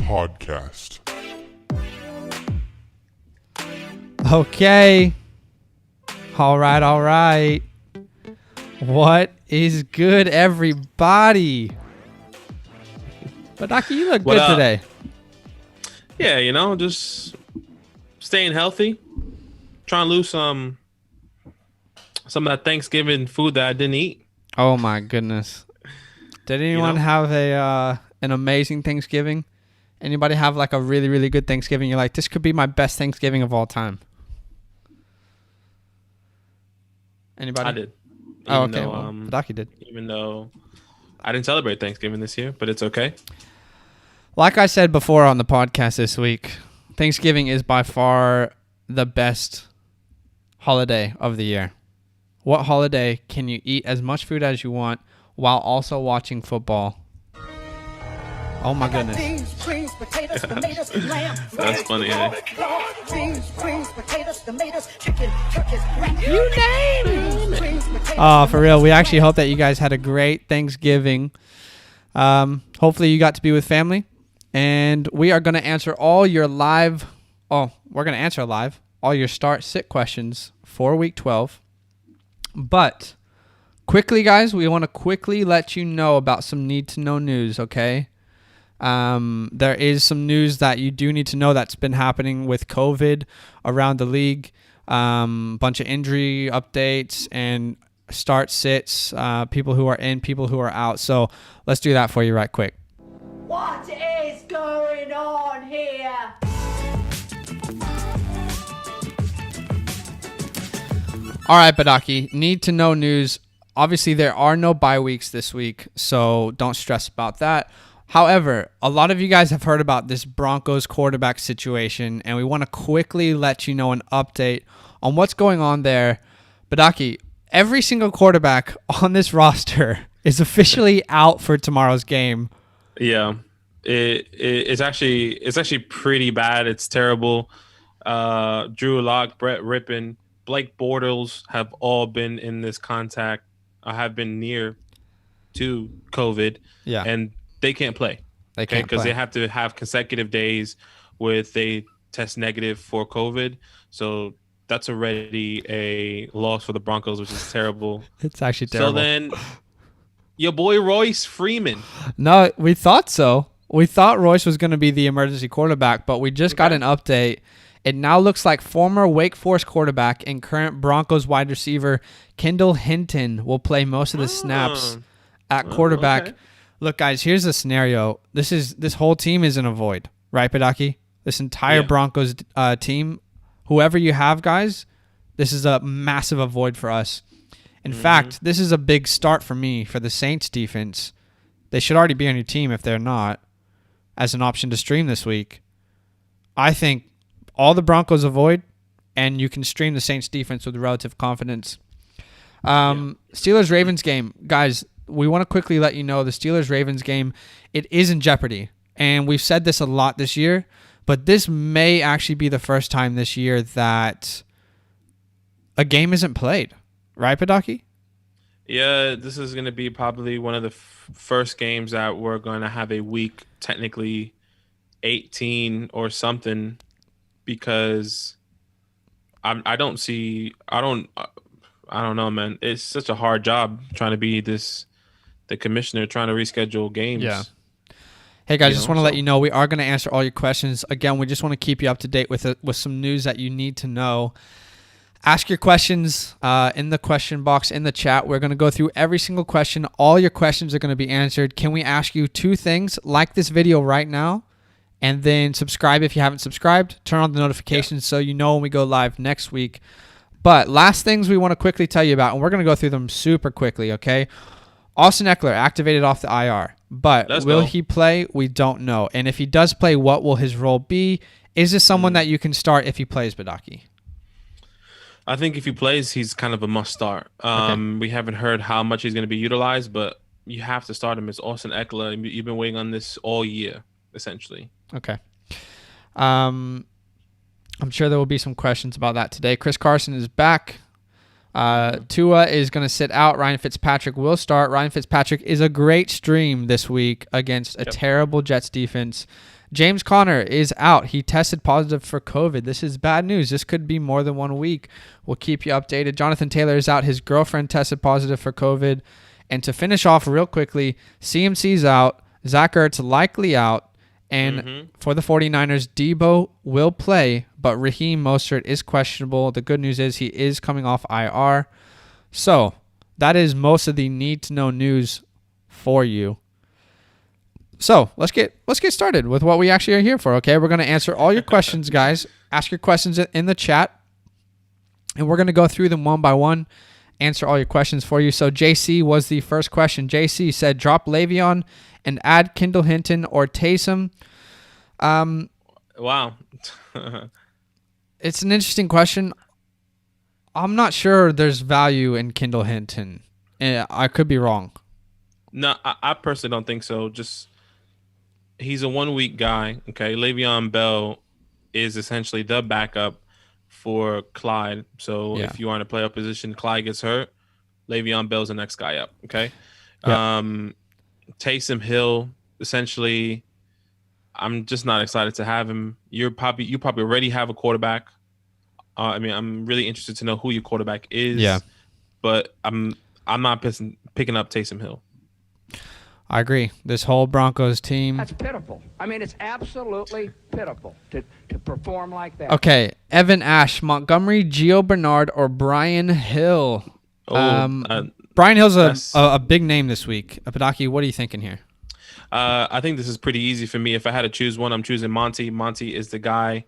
Podcast. Okay. All right. What is good, everybody? But Doc, you look good today. Yeah, just staying healthy. Trying to lose some of that Thanksgiving food that I didn't eat. Oh my goodness. Did anyone have an amazing Thanksgiving? Anybody have like a really, really good Thanksgiving? You're like, this could be my best Thanksgiving of all time. Anybody? I did. Oh, okay. Docky did. Even though I didn't celebrate Thanksgiving this year, but it's okay. Like I said before on the podcast this week, Thanksgiving is by far the best holiday of the year. What holiday can you eat as much food as you want while also watching football? Oh my goodness. That's funny, eh? You name it. Oh, for real. We actually hope that you guys had a great Thanksgiving. Hopefully you got to be with family. And we are going to answer all your all your start sit questions for week 12. But quickly, guys, we want to quickly let you know about some need to know news, okay? There is some news that you do need to know that's been happening with COVID around the league. Bunch of injury updates and start sits, people who are in, people who are out. So let's do that for you right quick. What is going on here? All right, Badaki, need to know news. Obviously, there are no bye weeks this week, so don't stress about that. However, a lot of you guys have heard about this Broncos quarterback situation, and we want to quickly let you know an update on what's going on there. Badaki, every single quarterback on this roster is officially out for tomorrow's game. Yeah, it's actually pretty bad. It's terrible. Drew Lock, Brett Rippon, Blake Bortles have all been in this contact. Have been near to COVID. Yeah, and they can't play. They can't because play. They have to have consecutive days with they test negative for COVID. So that's already a loss for the Broncos, which is terrible. It's actually terrible. So then your boy Royce Freeman. No, we thought so. We thought Royce was going to be the emergency quarterback, but we just got an update. It now looks like former Wake Forest quarterback and current Broncos wide receiver Kendall Hinton will play most of the snaps at quarterback. Okay. Look, guys, here's the scenario. This whole team is in a void, right, Badaki? This entire Broncos team, whoever you have, guys, this is a massive avoid for us. In fact, this is a big start for me for the Saints defense. They should already be on your team if they're not, as an option to stream this week. I think all the Broncos avoid, and you can stream the Saints defense with relative confidence. Steelers-Ravens game, guys, we want to quickly let you know the Steelers-Ravens game, it is in jeopardy. And we've said this a lot this year, but this may actually be the first time this year that a game isn't played. Right, Badaki? Yeah, this is going to be probably one of the first games that we're going to have a week, technically 18 or something, because I don't know, man. It's such a hard job trying to be the commissioner, trying to reschedule games. Yeah. Hey, guys, just want to let you know we are going to answer all your questions. Again, we just want to keep you up to date with some news that you need to know. Ask your questions in the question box in the chat. We're going to go through every single question. All your questions are going to be answered. Can we ask you two things? Like this video right now, and then subscribe if you haven't subscribed. Turn on the notifications so you know when we go live next week. But last things we want to quickly tell you about, and we're going to go through them super quickly, okay? Austin Eckler activated off the IR, but will he play? We don't know. And if he does play, what will his role be? Is this someone that you can start if he plays, Badaki? I think if he plays, he's kind of a must start. We haven't heard how much he's going to be utilized, but you have to start him as Austin Eckler. You've been waiting on this all year, essentially. Okay. I'm sure there will be some questions about that today. Chris Carson is back. Tua is going to sit out. Ryan Fitzpatrick will start. Ryan Fitzpatrick is a great stream this week against a terrible Jets defense. James Conner is out. He tested positive for COVID. This is bad news. This could be more than 1 week. We'll keep you updated. Jonathan Taylor is out. His girlfriend tested positive for COVID. And to finish off real quickly, CMC's out. Zach Ertz likely out. And for the 49ers, Debo will play, but Raheem Mostert is questionable. The good news is he is coming off IR. So that is most of the need-to-know news for you. So let's get started with what we actually are here for, okay? We're going to answer all your questions, guys. Ask your questions in the chat, and we're going to go through them one by one, answer all your questions for you. So JC was the first question. JC said, drop Le'Veon and add Kendall Hinton or Taysom. Wow. It's an interesting question. I'm not sure there's value in Kendall Hinton. I could be wrong. No, I personally don't think so. Just he's a 1 week guy. Okay, Le'Veon Bell is essentially the backup for Clyde. So if you are in a playoff position, Clyde gets hurt, Le'Veon Bell's the next guy up. Okay, Taysom Hill. Essentially, I'm just not excited to have him. You probably already have a quarterback. I'm really interested to know who your quarterback is. Yeah, but I'm not picking up Taysom Hill. I agree. This whole Broncos team. That's pitiful. I mean, it's absolutely pitiful to perform like that. Okay, Evan Ash, Montgomery, Gio Bernard, or Brian Hill. Brian Hill's a big name this week. Padaki, what are you thinking here? I think this is pretty easy for me. If I had to choose one, I'm choosing Monty. Monty is the guy.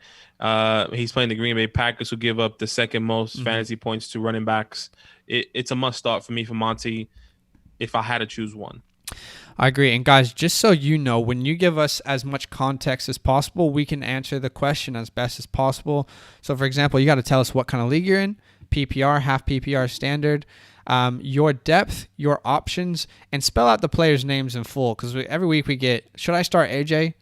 He's playing the Green Bay Packers, who give up the second most fantasy points to running backs. It's a must start for me for Monty if I had to choose one. I agree. And guys, just so you know, when you give us as much context as possible, we can answer the question as best as possible. So, for example, you got to tell us what kind of league you're in, PPR, half PPR, standard, your depth, your options, and spell out the players' names in full. Because every week we get, should I start AJ?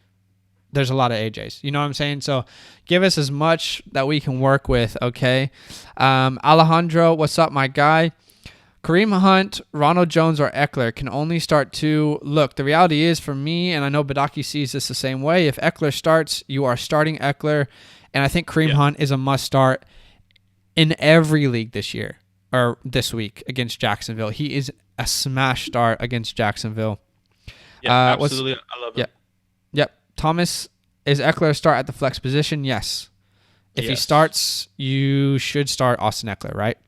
There's a lot of AJs. You know what I'm saying? So give us as much that we can work with, okay? Alejandro, what's up, my guy? Kareem Hunt, Ronald Jones, or Eckler can only start two. Look, the reality is for me, and I know Badaki sees this the same way, if Eckler starts, you are starting Eckler. And I think Kareem Hunt is a must start in every league this year or this week against Jacksonville. He is a smash start against Jacksonville. Yeah, absolutely. I love it. Yep. Thomas, is Eckler a start at the flex position? Yes. If he starts, you should start Austin Eckler, right?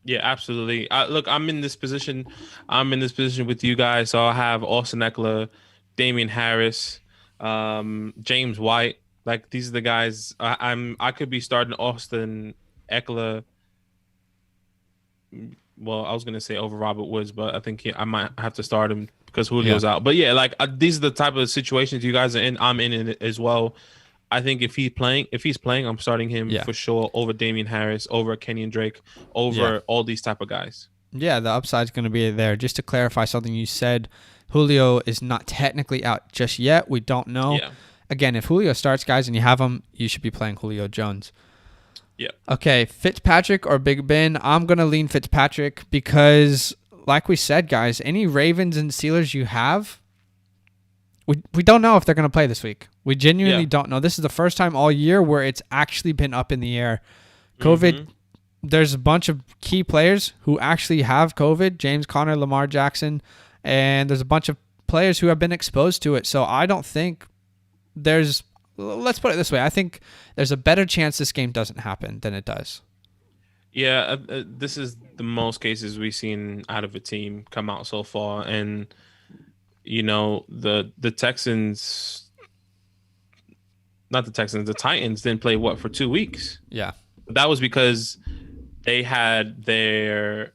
Yeah, absolutely. Look, I'm in this position. With you guys. So I have Austin Eckler, Damian Harris, James White. Like, these are the guys. I could be starting Austin Eckler. Well, I was gonna say over Robert Woods, but I think I might have to start him because Julio's out. But yeah, like these are the type of situations you guys are in. I'm in it as well. I think if he's playing, I'm starting him for sure over Damian Harris, over Kenyon Drake, over all these type of guys. Yeah, the upside's going to be there. Just to clarify something you said, Julio is not technically out just yet. We don't know. Yeah. Again, if Julio starts, guys, and you have him, you should be playing Julio Jones. Yeah. Okay, Fitzpatrick or Big Ben? I'm going to lean Fitzpatrick because, like we said, guys, any Ravens and Steelers you have, we don't know if they're going to play this week. We genuinely don't know. This is the first time all year where it's actually been up in the air. COVID, there's a bunch of key players who actually have COVID, James Conner, Lamar Jackson, and there's a bunch of players who have been exposed to it. So I don't think let's put it this way. I think there's a better chance this game doesn't happen than it does. Yeah, this is the most cases we've seen out of a team come out so far. And, you know, the Texans, not the Texans, the Titans didn't play, for 2 weeks? Yeah. That was because they had their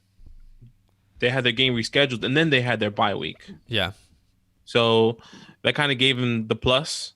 game rescheduled, and then they had their bye week. Yeah. So that kind of gave them the plus.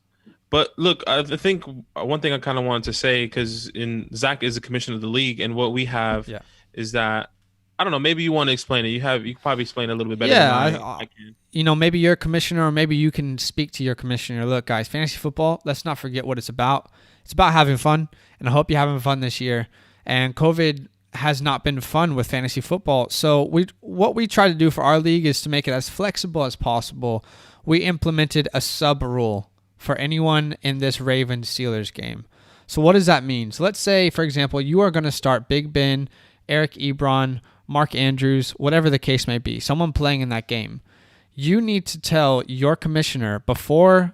But look, I think one thing I kind of wanted to say, because Zach is the commissioner of the league, and what we have is that, I don't know, maybe you want to explain it. You can probably explain it a little bit better than I can. You know, maybe you're a commissioner, or maybe you can speak to your commissioner. Look, guys, fantasy football, let's not forget what it's about. It's about having fun, and I hope you're having fun this year. And COVID has not been fun with fantasy football. So what we try to do for our league is to make it as flexible as possible. We implemented a sub rule for anyone in this Ravens-Steelers game. So what does that mean? So let's say, for example, you are going to start Big Ben, Eric Ebron, Mark Andrews, whatever the case may be, someone playing in that game. You need to tell your commissioner before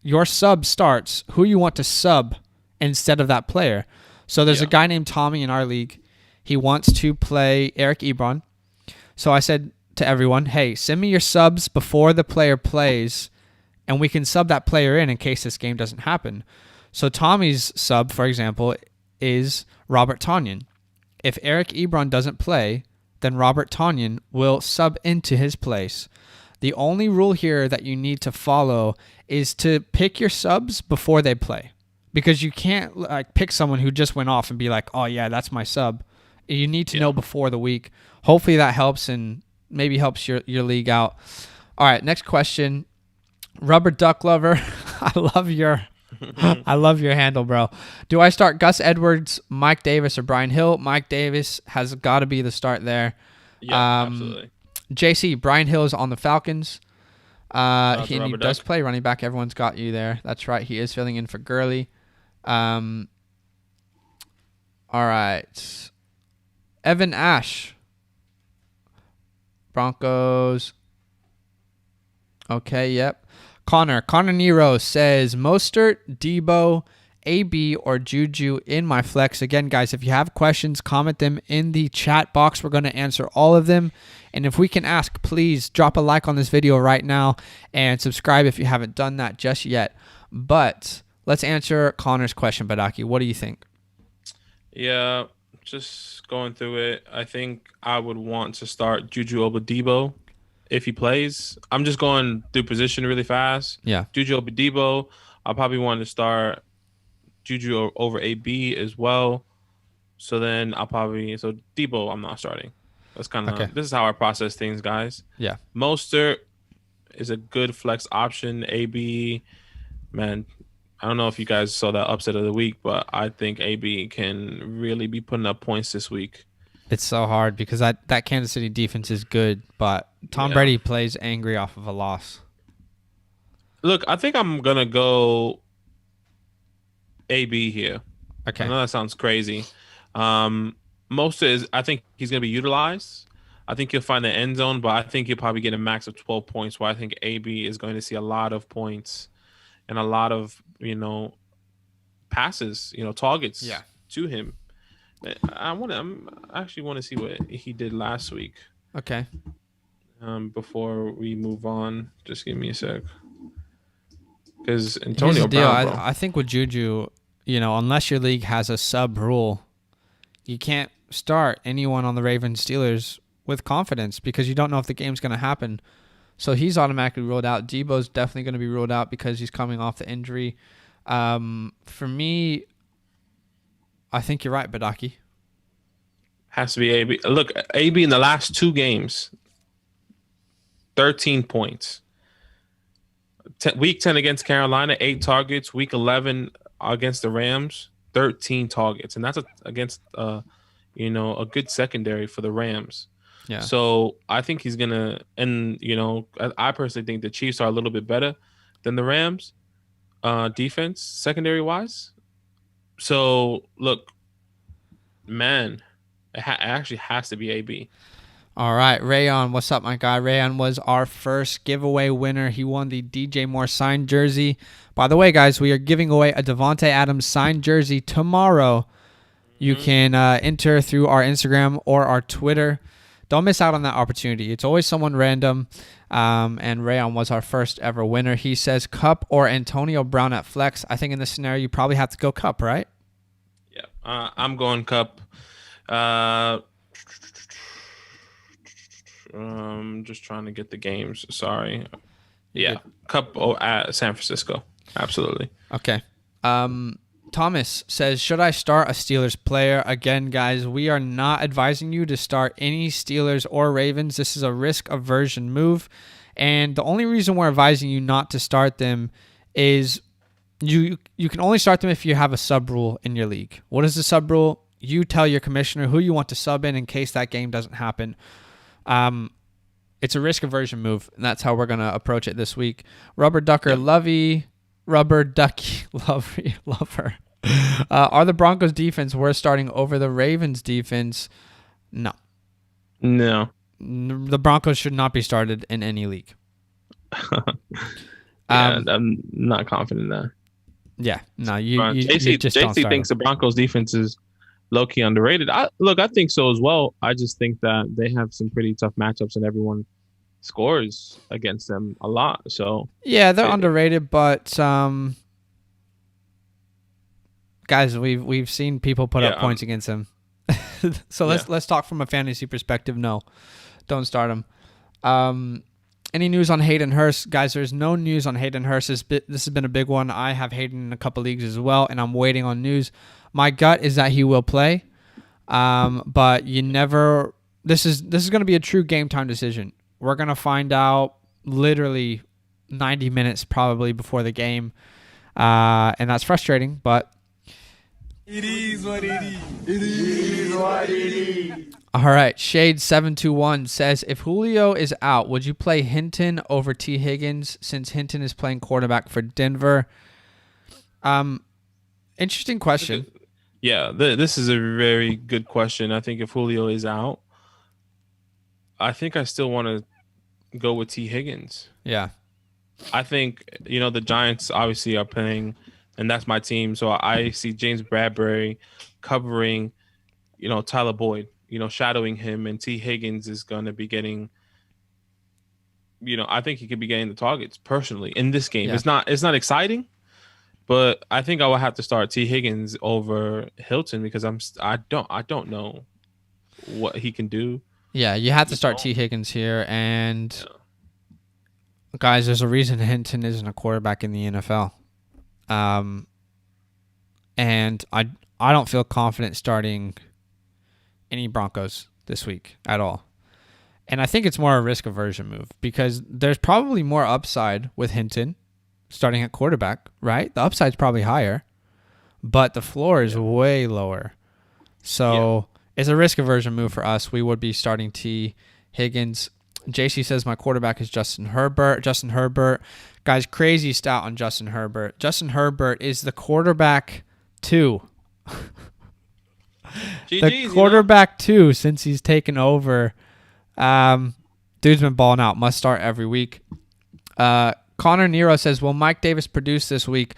your sub starts who you want to sub instead of that player. So there's a guy named Tommy in our league. He wants to play Eric Ebron. So I said to everyone, hey, send me your subs before the player plays, and we can sub that player in case this game doesn't happen. So Tommy's sub, for example, is Robert Tonyan. If Eric Ebron doesn't play, then Robert Tonyan will sub into his place. The only rule here that you need to follow is to pick your subs before they play, because you can't pick someone who just went off and be like, oh yeah, that's my sub. You need to know before the week. Hopefully that helps and maybe helps your league out. All right, next question. Rubber Duck Lover. I love your handle, bro. Do I start Gus Edwards, Mike Davis, or Brian Hill? Mike Davis has got to be the start there. Yeah, absolutely. JC, Brian Hill is on the Falcons. He does Duck. play running back. Everyone's got you there. That's right. He is filling in for Gurley. All right. Evan Ash. Broncos. Okay, yep. Connor Nero says Mostert, Debo, AB, or Juju in my flex. Again, guys, if you have questions, comment them in the chat box. We're going to answer all of them. And if we can ask, please drop a like on this video right now and subscribe if you haven't done that just yet. But let's answer Connor's question, Badaki. What do you think? Yeah, just going through it. I think I would want to start Juju over Debo if he plays. I'm just going through position really fast. Yeah. Juju over Debo. I'll probably want to start Juju over AB as well. So then Debo I'm not starting. That's kind of This is how I process things, guys. Yeah. Mostert is a good flex option. AB, man, I don't know if you guys saw that upset of the week, but I think AB can really be putting up points this week. It's so hard because that Kansas City defense is good, but Tom Brady plays angry off of a loss. Look, I think I'm going to go AB here. Okay. I know that sounds crazy. I think he's going to be utilized. I think he'll find the end zone, but I think he'll probably get a max of 12 points, where I think AB is going to see a lot of points and a lot of, passes, targets to him. I actually want to see what he did last week. Okay. Before we move on, just give me a sec. Because Here's Antonio the deal. Brown, bro. I think with Juju, unless your league has a sub rule, you can't start anyone on the Ravens Steelers with confidence because you don't know if the game's going to happen. So he's automatically ruled out. Debo's definitely going to be ruled out because he's coming off the injury. For me, I think you're right, Badaki. Has to be AB. Look, AB in the last 2 games, 13 points. Week 10 against Carolina, 8 targets. Week 11 against the Rams, 13 targets. And that's against a good secondary for the Rams. Yeah. So I think he's going to – and, I personally think the Chiefs are a little bit better than the Rams defense, secondary-wise. So, look, man, it actually has to be AB. All right, Rayon, what's up, my guy? Rayon was our first giveaway winner. He won the DJ Moore signed jersey. By the way, guys, we are giving away a Devontae Adams signed jersey tomorrow. You can enter through our Instagram or our Twitter. Don't miss out on that opportunity. It's always someone random. And Rayon was our first ever winner. He says Cup or Antonio Brown at flex. I think in this scenario, you probably have to go Cup, right? Yeah, I'm going Cup. Just trying to get the games. Sorry. Yeah, Cup at San Francisco. Absolutely. Okay. Thomas says, should I start a Steelers player? Again, guys, we are not advising you to start any Steelers or Ravens. This is a risk aversion move. And the only reason we're advising you not to start them is you can only start them if you have a sub rule in your league. What is the sub rule? You tell your commissioner who you want to sub in case that game doesn't happen. It's a risk aversion move, and that's how we're going to approach it this week. Rubber Ducker Lovey Rubber Ducky lover. Are the Broncos defense worth starting over the Ravens defense? No. No. The Broncos should not be started in any league. I'm not confident in that. Yeah, no, you JC just don't start thinks them. the Broncos defense is low-key underrated. I think so as well. I just think that they have some pretty tough matchups and everyone scores against them a lot. So Yeah, they're underrated, but guys, we've seen people put up points against them. So let's talk from a fantasy perspective. No, don't start them. Any news on Hayden Hurst? Guys, there's no news on Hayden Hurst. This has been a big one. I have Hayden in a couple leagues as well, and I'm waiting on news. My gut is that he will play, but you never. This is going to be a true game time decision. We're going to find out literally 90 minutes probably before the game, and that's frustrating, but it is what it is. It is what it is. All right, Shade721 says, if Julio is out, would you play Hinton over T. Higgins since Hinton is playing quarterback for Denver? Interesting question. Yeah, this is a very good question. I think if Julio is out, I think I still want to go with T. Higgins. Yeah. I think, the Giants obviously are playing, and that's my team. So I see James Bradbury covering, Tyler Boyd. Shadowing him, and T. Higgins is going to be getting, I think he could be getting the targets personally in this game. Yeah. It's not exciting, but I think I will have to start T. Higgins over Hilton because I don't know what he can do. Yeah, you have to start T. Higgins here, and guys, there's a reason Hinton isn't a quarterback in the NFL. And I don't feel confident starting any Broncos this week at all. And I think it's more a risk aversion move because there's probably more upside with Hinton starting at quarterback, right? The upside's probably higher, but the floor is way lower. So it's a risk aversion move for us. We would be starting T. Higgins. JC says my quarterback is Justin Herbert. Guys, crazy stat on Justin Herbert. Justin Herbert is the quarterback 2. The quarterback 2 since he's taken over. Dude's been balling out. Must start every week. Connor Nero says, will Mike Davis produce this week?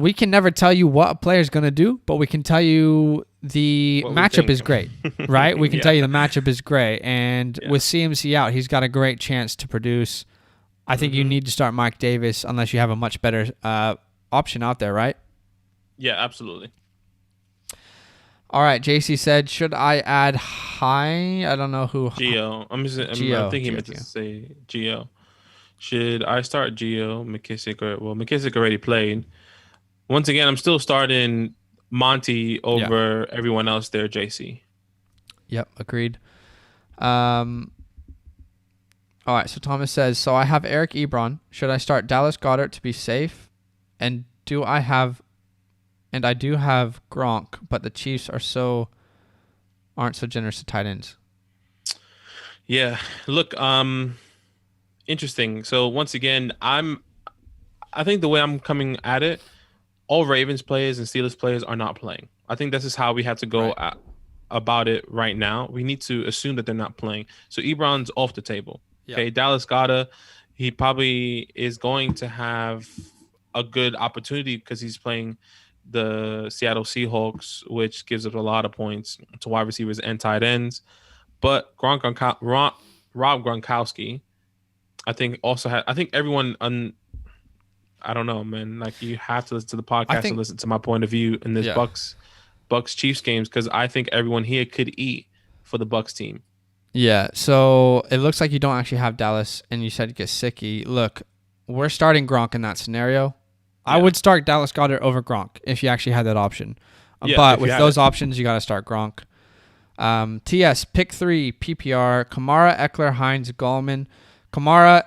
We can never tell you what a player's going to do, but we can tell you the matchup is great, right? We can tell you the matchup is great. And with CMC out, he's got a great chance to produce. I think you need to start Mike Davis unless you have a much better option out there, right? Yeah, absolutely. All right, JC said, should I add high? I don't know who. Gio. I'm thinking he meant to say Gio. Should I start Gio, McKissick? McKissick already played. Once again, I'm still starting Monty over everyone else there, JC. Yep, agreed. All right, so Thomas says, so I have Eric Ebron. Should I start Dallas Goedert to be safe? And I do have Gronk, but the Chiefs aren't so generous to tight ends. Yeah, look, interesting. So once again, I think the way I'm coming at it, all Ravens players and Steelers players are not playing. I think this is how we have to go about it right now. We need to assume that they're not playing. So Ebron's off the table. Yep. Okay, Dallas Goedert, he probably is going to have a good opportunity because he's playing the Seattle Seahawks, which gives up a lot of points to wide receivers and tight ends. But Rob Gronkowski, I think also had. I think everyone. I don't know, man. Like you have to listen to the podcast and listen to my point of view in this Bucks Chiefs games because I think everyone here could eat for the Bucks team. Yeah. So it looks like you don't actually have Dallas, and you said Gesicki. Look, we're starting Gronk in that scenario. I would start Dallas Goedert over Gronk if you actually had that option. But with those options, you got to start Gronk. TS, pick 3, PPR, Kamara, Eckler, Hines, Gallman. Kamara,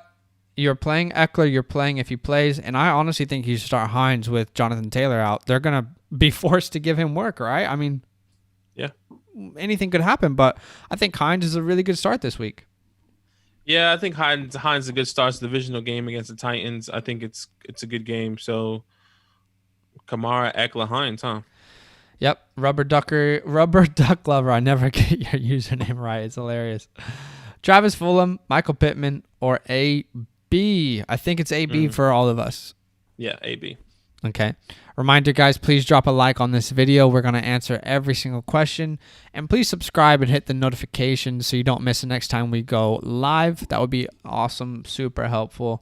you're playing Eckler, you're playing if he plays, and I honestly think you should start Hines with Jonathan Taylor out. They're going to be forced to give him work, right? I mean, anything could happen, but I think Hines is a really good start this week. Yeah, I think Hines a good start. It's a divisional game against the Titans. I think it's a good game. So Kamara, Eckler, Hines, huh? Yep, Rubber Duck Lover. I never get your username right. It's hilarious. Travis Fulham, Michael Pittman, or AB. I think it's AB for all of us. Yeah, AB. Okay. Reminder, guys, please drop a like on this video. We're going to answer every single question. And please subscribe and hit the notification so you don't miss the next time we go live. That would be awesome. Super helpful.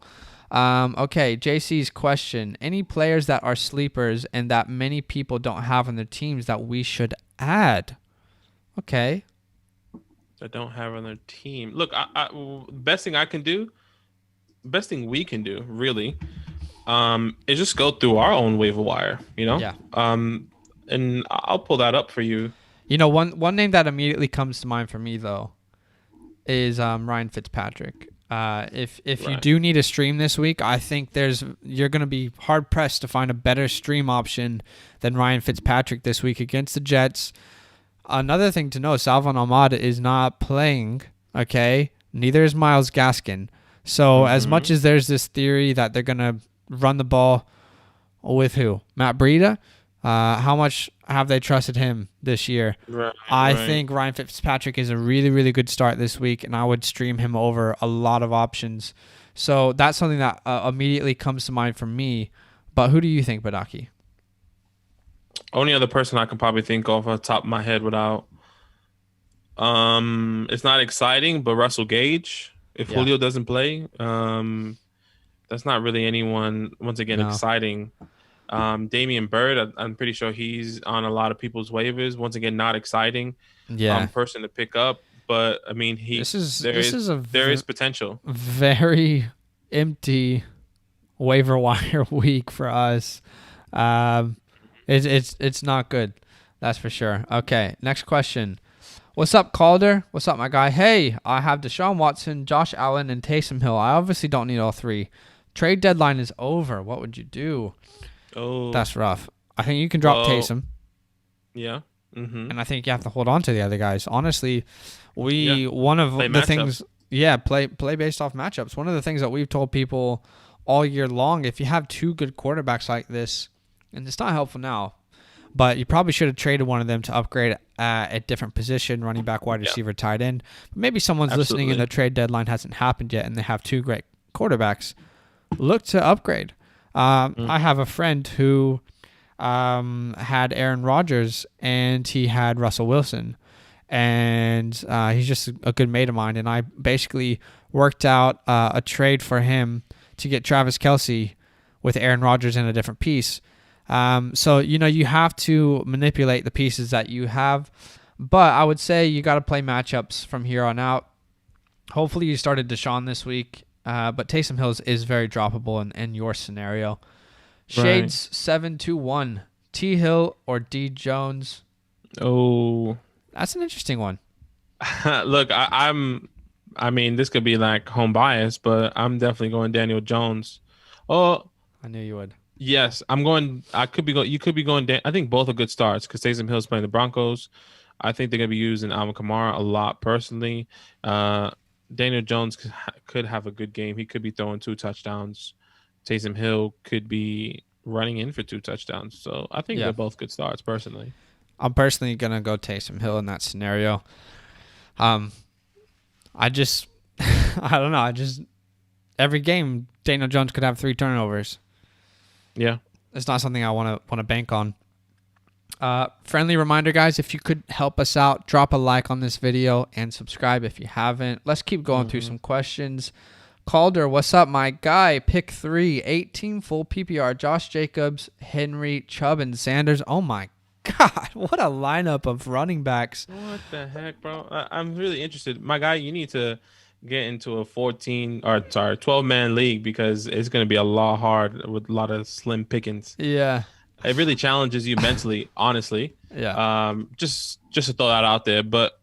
Okay, JC's question. Any players that are sleepers and that many people don't have on their teams that we should add? Okay. That don't have on their team. Look, best thing we can do, really, is just go through our own waiver wire, Yeah. And I'll pull that up for you. One name that immediately comes to mind for me though is Ryan Fitzpatrick. If you do need a stream this week, I think you're going to be hard pressed to find a better stream option than Ryan Fitzpatrick this week against the Jets. Another thing to know, Salvon Ahmad is not playing. Okay, neither is Myles Gaskin. So as much as there's this theory that they're going to run the ball with who? Matt Breida? How much have they trusted him this year? I think Ryan Fitzpatrick is a really, really good start this week, and I would stream him over a lot of options. So that's something that immediately comes to mind for me. But who do you think, Badaki? Only other person I can probably think of off the top of my head without. It's not exciting, but Russell Gage. If Julio doesn't play, that's not really anyone, once again, exciting. Damian Bird, I'm pretty sure he's on a lot of people's waivers. Once again, not exciting. Person to pick up, but I mean, there is potential. Very empty waiver wire week for us. It's not good, that's for sure. Okay, next question. What's up, Calder? What's up, my guy? Hey, I have Deshaun Watson, Josh Allen, and Taysom Hill. I obviously don't need all three. Trade deadline is over. What would you do? Oh, that's rough. I think you can drop Taysom. Yeah. Mm-hmm. And I think you have to hold on to the other guys. Honestly, one of play the matchups. things, play based off matchups. One of the things that we've told people all year long, if you have two good quarterbacks like this, and it's not helpful now, but you probably should have traded one of them to upgrade at a different position, running back, wide receiver, tight end. Maybe someone's listening and the trade deadline hasn't happened yet and they have two great quarterbacks. Look to upgrade. I have a friend who had Aaron Rodgers and he had Russell Wilson. And he's just a good mate of mine. And I basically worked out a trade for him to get Travis Kelce with Aaron Rodgers in a different piece. So, you have to manipulate the pieces that you have. But I would say you got to play matchups from here on out. Hopefully you started Deshaun this week. But Taysom Hill is very droppable in your scenario. Shades 721. T Hill or D Jones? Oh, that's an interesting one. Look, I mean, this could be like home bias, but I'm definitely going Daniel Jones. Oh, I knew you would. Yes, I'm going. You could be going. I think both are good starts because Taysom Hill's playing the Broncos. I think they're going to be using Alvin Kamara a lot personally. Daniel Jones could have a good game. He could be throwing 2 touchdowns. Taysom Hill could be running in for 2 touchdowns. So I think they're both good starts personally. I'm personally going to go Taysom Hill in that scenario. I don't know. Every game, Daniel Jones could have 3 turnovers. Yeah. It's not something I want to bank on. Friendly reminder, guys, if you could help us out, drop a like on this video and subscribe if you haven't. Let's keep going through some questions. Calder, what's up, my guy? Pick 3, 18 full PPR. Josh Jacobs, Henry, Chubb, and Sanders. Oh, my God. What a lineup of running backs. What the heck, bro? I'm really interested. My guy, you need to get into a 12-man league because it's going to be a lot hard with a lot of slim pickings. Yeah. It really challenges you mentally, honestly. Yeah. Just to throw that out there, but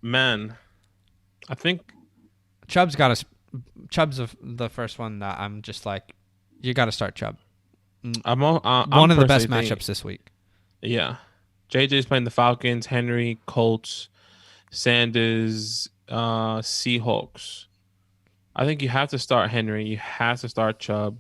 man, I think Chubb's the first one that I'm just like, you got to start Chubb. I'm one of the best matchups this week. Yeah, JJ's playing the Falcons, Henry, Colts, Sanders, Seahawks. I think you have to start Henry. You have to start Chubb.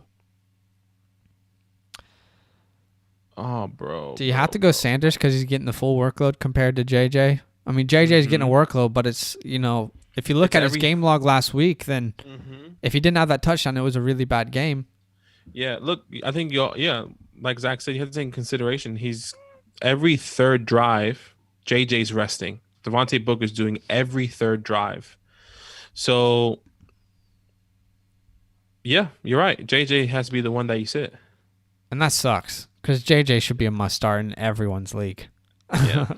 Oh, bro. Do you have to go Sanders because he's getting the full workload compared to JJ? I mean, JJ's getting a workload, but it's, if you look at his game log last week, then if he didn't have that touchdown, it was a really bad game. Yeah, look, I think like Zach said, you have to take in consideration he's every third drive, JJ's resting. Devontae Booker's doing every third drive. So, yeah, you're right. JJ has to be the one that you sit. And that sucks because JJ should be a must start in everyone's league. Yeah.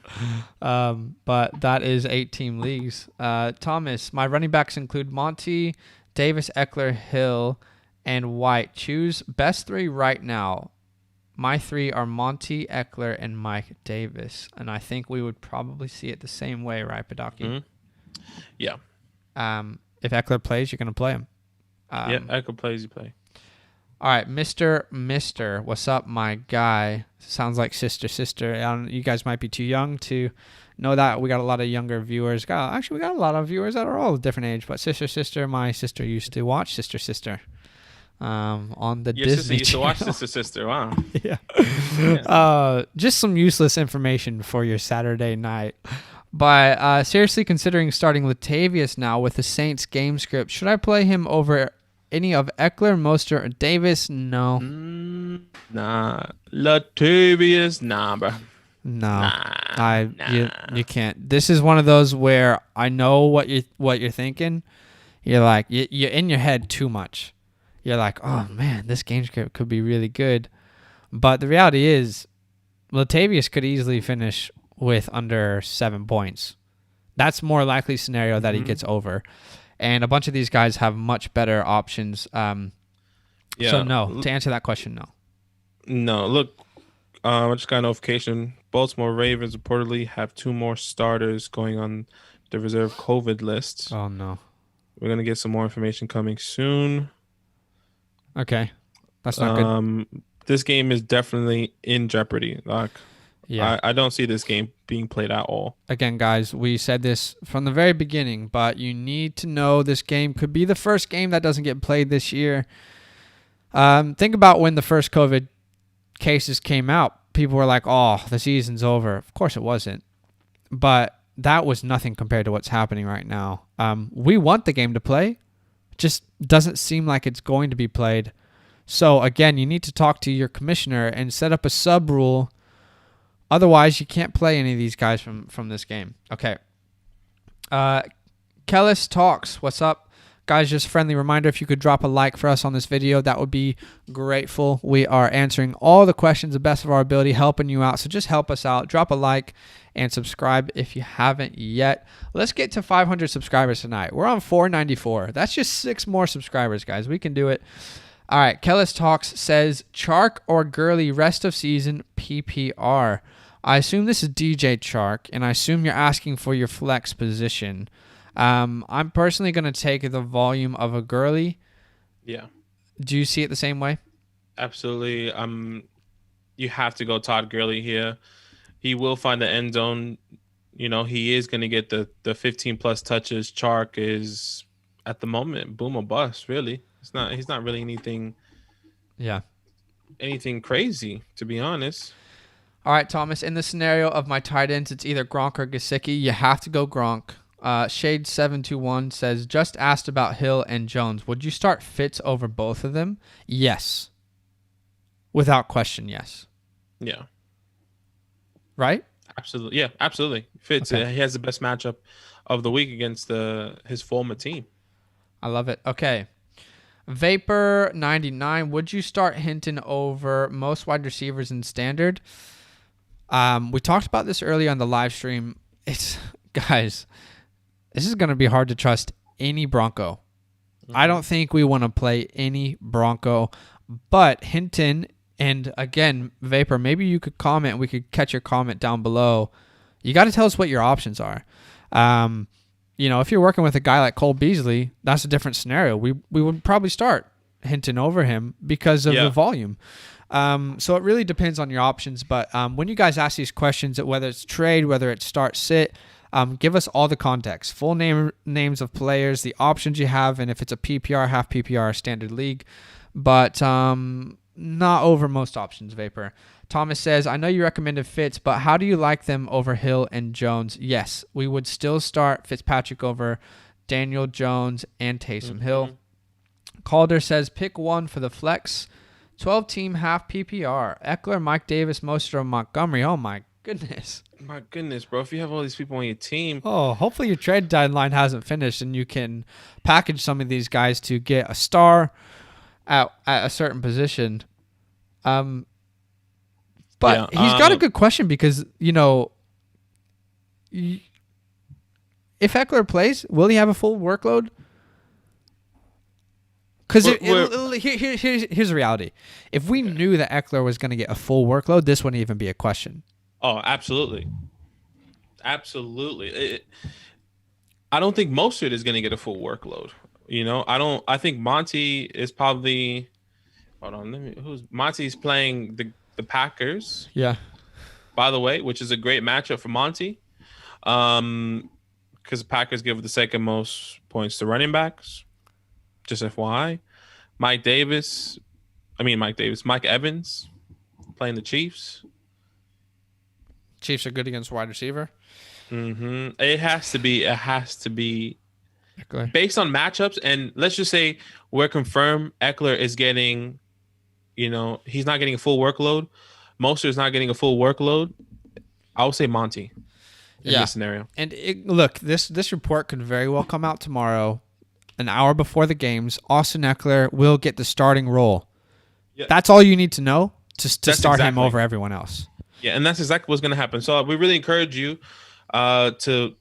But that is 8-team leagues. Thomas, my running backs include Monty, Davis, Eckler, Hill, and White. Choose best 3 right now. My 3 are Monty, Eckler, and Mike Davis. And I think we would probably see it the same way, right, Padaki? Yeah. If Eckler plays, you're going to play him. Yeah, Eckler plays, you play. All right, Mr. What's up, my guy? Sounds like sister. You guys might be too young to know that. We got a lot of younger viewers. We got a lot of viewers that are all different age. But sister, my sister used to watch Sister. On the Your Disney sister used to Channel. watch Sister. Wow. Yeah. Just some useless information for your Saturday night. But seriously considering starting Latavius now with the Saints game script, should I play him over any of Eckler, Mostert, or Davis? No. Nah. Latavius, nah, bro. No. You can't. This is one of those where I know what you're thinking. You're like you're in your head too much. You're like, oh man, this game script could be really good. But the reality is, Latavius could easily finish with under 7 points. That's more likely scenario that he gets over. And a bunch of these guys have much better options. So no, to answer that question, no. No, look, I just got a notification. Baltimore Ravens reportedly have 2 more starters going on the reserve COVID list. Oh, no. We're going to get some more information coming soon. Okay. That's not good. This game is definitely in jeopardy. Like, yeah. I don't see this game being played at all. Again, guys, we said this from the very beginning, but you need to know this game could be the first game that doesn't get played this year. Think about when the first COVID cases came out. People were like, oh, the season's over. Of course it wasn't. But that was nothing compared to what's happening right now. We want the game to play. It just doesn't seem like it's going to be played. So, again, you need to talk to your commissioner and set up a sub rule. Otherwise, you can't play any of these guys from this game. Okay. Kellis Talks. What's up? Guys, just a friendly reminder, if you could drop a like for us on this video, that would be grateful. We are answering all the questions the best of our ability, helping you out. So just help us out. Drop a like and subscribe if you haven't yet. Let's get to 500 subscribers tonight. We're on 494. That's just 6 more subscribers, guys. We can do it. All right. Kellis Talks says, Chark or Gurley rest of season PPR. I assume this is DJ Chark, and I assume you're asking for your flex position. I'm personally going to take the volume of a Gurley. Yeah. Do you see it the same way? Absolutely. You have to go Todd Gurley here. He will find the end zone. You know, he is going to get the 15-plus touches. Chark is, at the moment, boom or bust, really. He's not really anything crazy, to be honest. All right, Thomas, in the scenario of my tight ends, it's either Gronk or Gesicki. You have to go Gronk. Shade721 says, just asked about Hill and Jones. Would you start Fitz over both of them? Yes. Without question, yes. Yeah. Right? Absolutely. Yeah, absolutely. Fitz, Okay. he has the best matchup of the week against his former team. I love it. Okay. Vapor99, would you start Hinton over most wide receivers in standard? We talked about this earlier on the live stream. Guys, this is going to be hard to trust any Bronco. I don't think we want to play any Bronco, but Hinton, and again, Vapor, maybe you could comment. We could catch your comment down below. You got to tell us what your options are. If you're working with a guy like Cole Beasley, that's a different scenario. We would probably start Hinton over him because of the volume. So it really depends on your options. But when you guys ask these questions, whether it's trade, whether it's start sit, Give us all the context, full names of players, the options you have, and if it's a PPR, half PPR, standard league. But not over most options, Vapor. Thomas says, I know you recommended Fitz, but how do you like them over Hill and Jones? Yes, we would still start Fitzpatrick over Daniel Jones and Taysom Hill. Calder says, pick one for the flex. 12-team half PPR. Eckler, Mike Davis, Mostert, Montgomery. Oh, my goodness. My goodness, bro. If you have all these people on your team. Oh, hopefully your trade deadline hasn't finished and you can package some of these guys to get a star at a certain position. But he's got a good question because, if Eckler plays, will he have a full workload? Because here's the reality. If we knew that Eckler was going to get a full workload, this wouldn't even be a question. Oh, absolutely. Absolutely. I don't think Mostert is going to get a full workload. I think Monty is probably – hold on. Monty's playing the Packers. Yeah. By the way, which is a great matchup for Monty. Because the Packers give the second most points to running backs. Just FYI. Mike Evans playing the Chiefs. Chiefs are good against wide receiver. It has to be Eckler. Based on matchups. And let's just say we're confirmed Eckler is getting, he's not getting a full workload. Mostert is not getting a full workload. I would say Monty in this scenario. And look, this report could very well come out tomorrow. An hour before the games, Austin Eckler will get the starting role. Yeah. That's all you need to know to start him over everyone else. Yeah, and that's exactly what's going to happen. So we really encourage you to,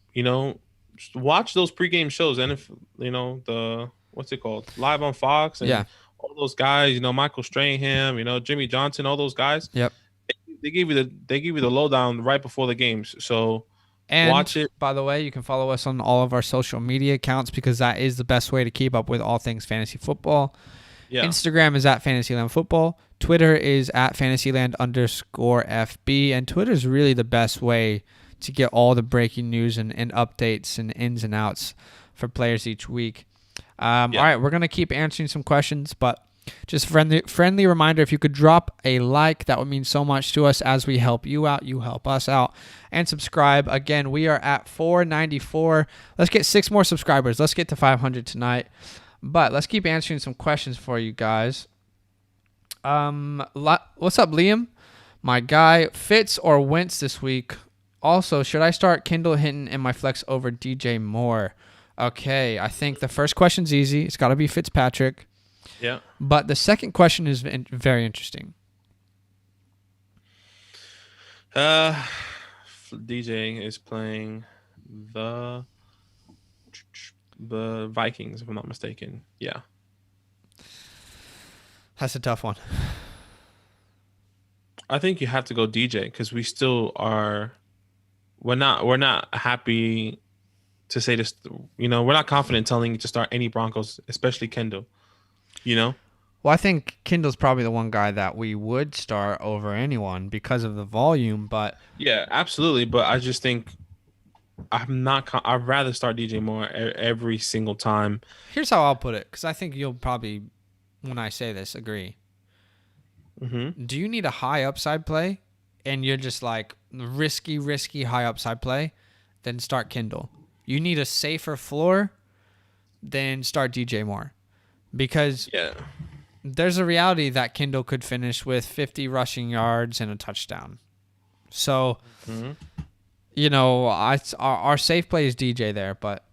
watch those pregame shows. And if, what's it called? Live on Fox and all those guys, Michael Strahan, Jimmy Johnson, all those guys. Yep. They give you the lowdown right before the games. So watch it. By the way, you can follow us on all of our social media accounts because that is the best way to keep up with all things fantasy football. Yeah. Instagram is at FantasyLand Football. Twitter is at FantasyLand_FB. And Twitter is really the best way to get all the breaking news and updates and ins and outs for players each week. All right, we're going to keep answering some questions, but just friendly reminder, if you could drop a like, that would mean so much to us as we help you out, you help us out, and subscribe. Again, we are at 494. Let's get 6 more subscribers. Let's get to 500 tonight, but let's keep answering some questions for you guys. What's up, Liam? My guy, Fitz or Wentz this week? Also, should I start Kendall Hinton in my flex over DJ Moore? Okay, I think the first question's easy. It's got to be Fitzpatrick. Yeah. But the second question is very interesting. DJ is playing the Vikings, if I'm not mistaken. Yeah. That's a tough one. I think you have to go DJ because we still are. We're not happy to say this. We're not confident telling you to start any Broncos, especially Kendall. Well, I think Kendall's probably the one guy that we would start over anyone because of the volume. But yeah, absolutely. But I just think I'd rather start DJ Moore every single time. Here's how I'll put it, because I think you'll probably, when I say this, agree. Mm-hmm. Do you need a high upside play, and you're just like risky high upside play? Then start Kendall. You need a safer floor, then start DJ Moore. Because there's a reality that Kendall could finish with 50 rushing yards and a touchdown. So, our safe play is DJ there, but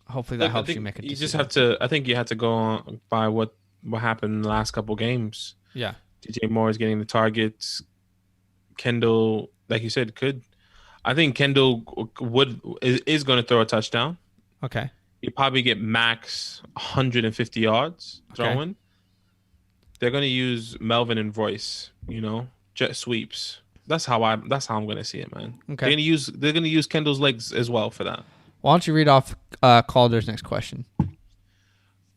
hopefully that helps you make a decision. I think you have to go on by what happened in the last couple games. Yeah. DJ Moore is getting the targets. Kendall, like you said, I think Kendall is going to throw a touchdown. Okay. You probably get max 150 yards throwing. Okay. They're going to use Melvin and Royce, jet sweeps. That's how I'm going to see it, man. Okay. They're going to use Kendall's legs as well for that. Why don't you read off Calder's next question?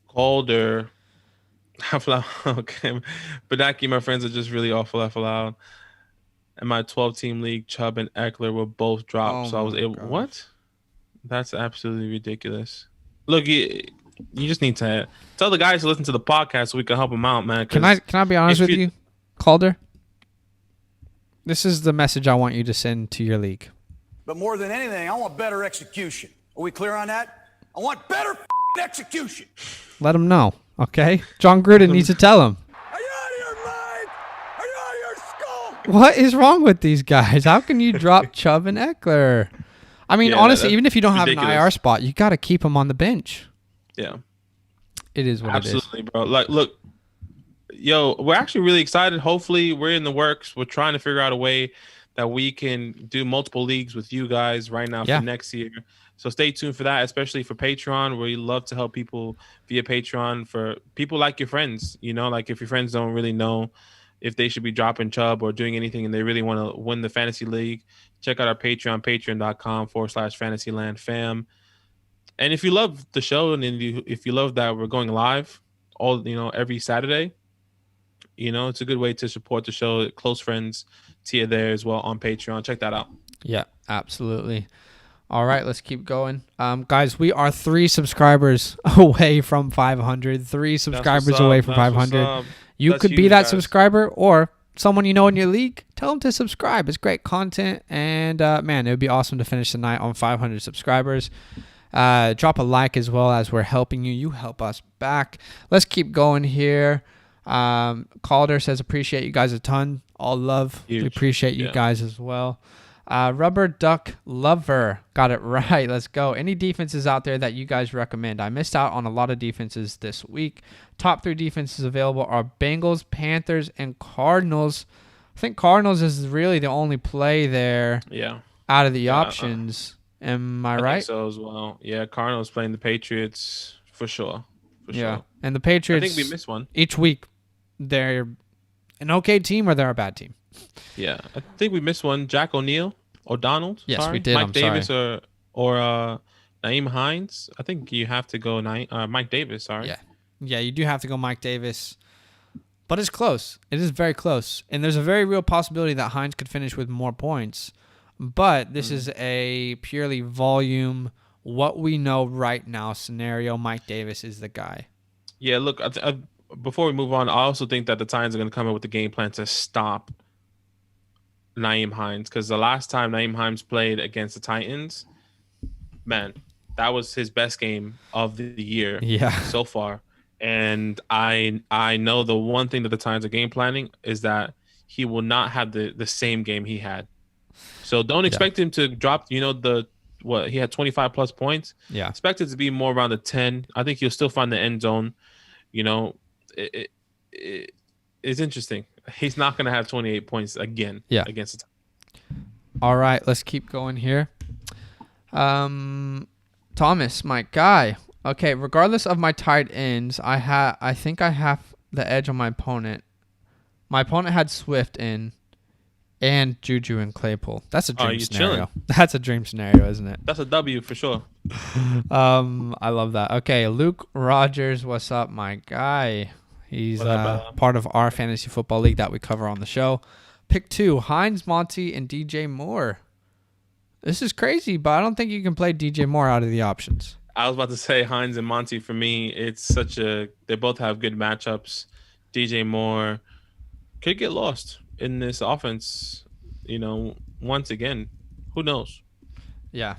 Calder. Okay. Badaki, my friends are just really awful, laugh aloud. In my 12-team league, Chubb and Eckler were both dropped. Oh So I was my able. gosh. What? That's absolutely ridiculous. Look, you just need to tell the guys to listen to the podcast so we can help them out, man. Can I be honest if with you- you, Calder? This is the message I want you to send to your league. But more than anything, I want better execution. Are we clear on that? I want better execution. Let them know, okay? John Gruden needs to tell him. Are you out of your mind? Are you out of your skull? What is wrong with these guys? How can you drop Chubb and Eckler? I mean, Yeah, honestly, that's even if you don't have an ridiculous. IR spot, you got to keep him on the bench. Yeah. It is what Absolutely, bro. Like, look, yo, we're actually really excited. Hopefully, we're in the works. We're trying to figure out a way that we can do multiple leagues with you guys right now Yeah. for next year. So stay tuned for that, especially for Patreon. We love to help people via Patreon for people like your friends. You know, like if your friends don't really know if they should be dropping Chubb or doing anything and they really want to win the fantasy league, check out our Patreon, patreon.com/FantasyLand fam. And if you love the show and if you love that we're going live every Saturday, it's a good way to support the show. Close friends tier there as well on Patreon. Check that out. Yeah, absolutely. All right, let's keep going. Guys, we are 3 subscribers away from 500. 3 subscribers away from 500. You That's could be huge, that guys. subscriber or someone you know in your league. Tell them to subscribe. It's great content. And, man, it would be awesome to finish the night on 500 subscribers. Drop a like as well as we're helping you. You help us back. Let's keep going here. Calder says, appreciate you guys a ton. All love. Huge. We appreciate you guys as well. Rubber Duck Lover. Got it right. Let's go. Any defenses out there that you guys recommend? I missed out on a lot of defenses this week. Top 3 defenses available are Bengals, Panthers, and Cardinals. I think Cardinals is really the only play there Yeah. out of the options. Am I I right? think so as well. Yeah, Cardinals playing the Patriots for sure. For Yeah. sure. And the I Patriots, think we missed one. each week, they're an okay team or they're a bad team. Yeah, I think we missed one. Jack O'Donnell. Yes, sorry. we did. Mike I'm Davis or Naeem Hines. I think you have to go Mike Davis. Sorry. Yeah. Yeah, you do have to go Mike Davis. But it's close. It is very close. And there's a very real possibility that Hines could finish with more points. But this is a purely volume, what we know right now scenario. Mike Davis is the guy. Yeah. Look, before we move on, I also think that the Titans are going to come in with the game plan to stop Naeem Hines, because the last time Naeem Hines played against the Titans, man, that was his best game of the year so far. And I know the one thing that the Titans are game planning is that he will not have the same game he had. So don't expect him to drop, he had 25 plus points. Yeah. Expect it to be more around the 10. I think he'll still find the end zone. It's interesting. He's not going to have 28 points again against the Titans. All right, let's keep going here. Thomas, my guy. Okay, regardless of my tight ends, I think I have the edge on my opponent. My opponent had Swift in and Juju and Claypool. That's a dream scenario. Chilling. That's a dream scenario, isn't it? That's a W for sure. I love that. Okay, Luke Rogers, what's up, my guy? He's part of our fantasy football league that we cover on the show. Pick 2, Hines, Monty, and DJ Moore. This is crazy, but I don't think you can play DJ Moore out of the options. I was about to say Hines and Monty for me. It's they both have good matchups. DJ Moore could get lost in this offense, once again. Who knows? Yeah.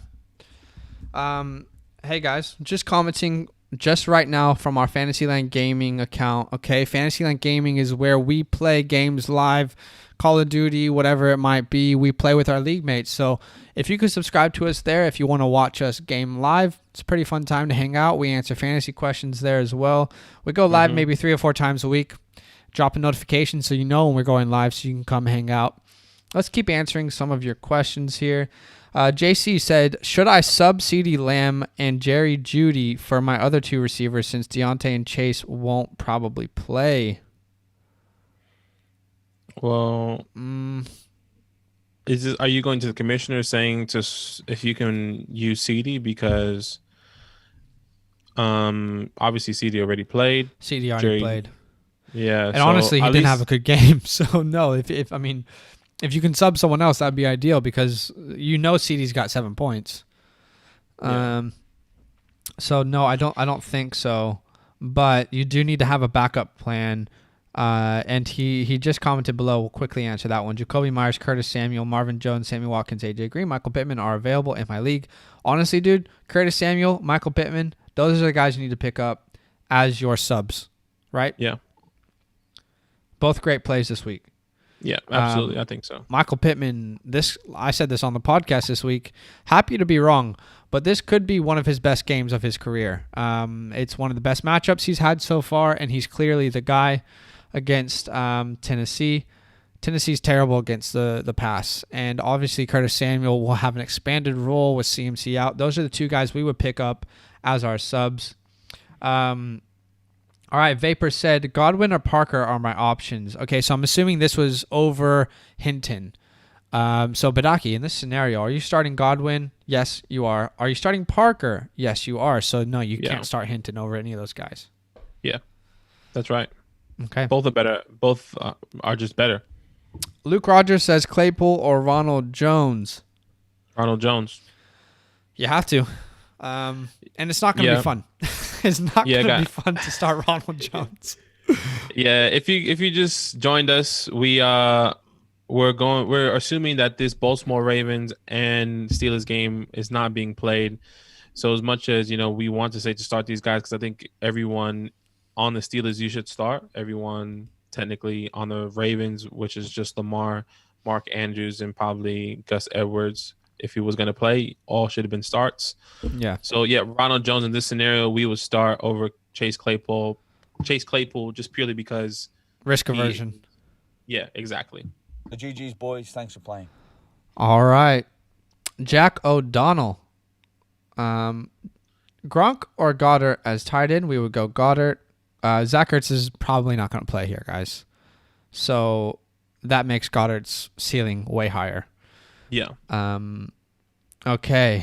Hey guys, just commenting just right now from our Fantasyland Gaming account. Okay, Fantasyland Gaming is where we play games live, Call of Duty, whatever it might be. We play with our league mates. So if you could subscribe to us there, if you want to watch us game live, it's a pretty fun time to hang out. We answer fantasy questions there as well. We go live maybe 3 or 4 times a week. Drop a notification so you know when we're going live so you can come hang out. Let's keep answering some of your questions here. JC said, should I sub CeeDee Lamb and Jerry Jeudy for my other 2 receivers since Deontay and Chase won't probably play? Well, are you going to the commissioner saying if you can use CeeDee because obviously CeeDee already played. CeeDee already played. Yeah. And honestly, he didn't have a good game. So no, if I mean, If you can sub someone else, that'd be ideal because CD's got 7 points. Yeah. So no, I don't think so. But you do need to have a backup plan. And he just commented below. We'll quickly answer that one. Jacoby Myers, Curtis Samuel, Marvin Jones, Sammy Watkins, AJ Green, Michael Pittman are available in my league. Honestly, dude, Curtis Samuel, Michael Pittman, those are the guys you need to pick up as your subs, right? Yeah. Both great plays this week. Yeah, absolutely. I think so. Michael Pittman, I said this on the podcast this week. Happy to be wrong, but this could be one of his best games of his career. It's one of the best matchups he's had so far, and he's clearly the guy against Tennessee. Tennessee's terrible against the pass, and obviously Curtis Samuel will have an expanded role with CMC out. Those are the two guys we would pick up as our subs. All right, Vapor said, Godwin or Parker are my options. Okay, so I'm assuming this was over Hinton. So, Badaki, in this scenario, are you starting Godwin? Yes, you are. Are you starting Parker? Yes, you are. So, no, you can't start Hinton over any of those guys. Yeah, that's right. Okay. Both are better. Both are just better. Luke Rogers says Claypool or Ronald Jones. Ronald Jones. You have to. And it's not going to be fun. It's not going to be fun to start Ronald Jones. Yeah, if you just joined us, we're assuming that this Baltimore Ravens and Steelers game is not being played. So as much as we want to say to start these guys, because I think everyone on the Steelers you should start. Everyone technically on the Ravens, which is just Lamar, Mark Andrews, and probably Gus Edwards. If he was going to play, all should have been starts. Yeah. So, Ronald Jones in this scenario, we would start over Chase Claypool. Chase Claypool just purely because... risk aversion. Yeah, exactly. The GG's, boys. Thanks for playing. All right. Jack O'Donnell. Gronk or Goddard as tight end? We would go Goddard. Zach Ertz is probably not going to play here, guys. So that makes Goddard's ceiling way higher. Yeah. Okay.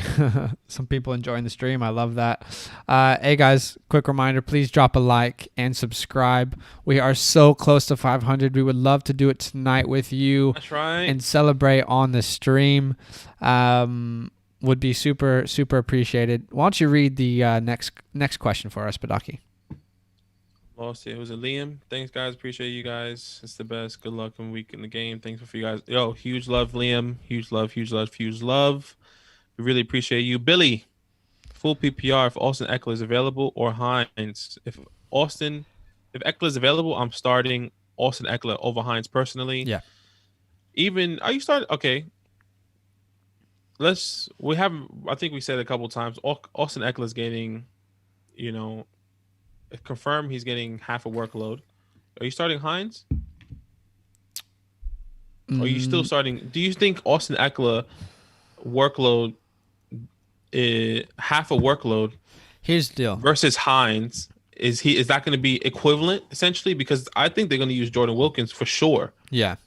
Some people enjoying the stream. I love that. Hey guys, quick reminder, please drop a like and subscribe. We are so close to 500. We would love to do it tonight with you. That's right. And celebrate on the stream. Would be super, super appreciated. Why don't you read the next question for us, Badaki? Lost it. Was it Liam? Thanks, guys. Appreciate you guys. It's the best. Good luck and week in the game. Thanks for you guys. Yo, huge love, Liam. Huge love, huge love, huge love. We really appreciate you. Billy, full PPR if Austin Eckler is available or Hines. If Eckler is available, I'm starting Austin Eckler over Hines personally. Yeah. Are you starting? Okay. I think we said a couple times, Austin Eckler is getting, confirmed he's getting half a workload. Are you starting Hines? Or are you still starting? Do you think Austin Eckler workload half a workload? Here's the deal. Versus Hines, is that going to be equivalent essentially? Because I think they're going to use Jordan Wilkins for sure. Yeah.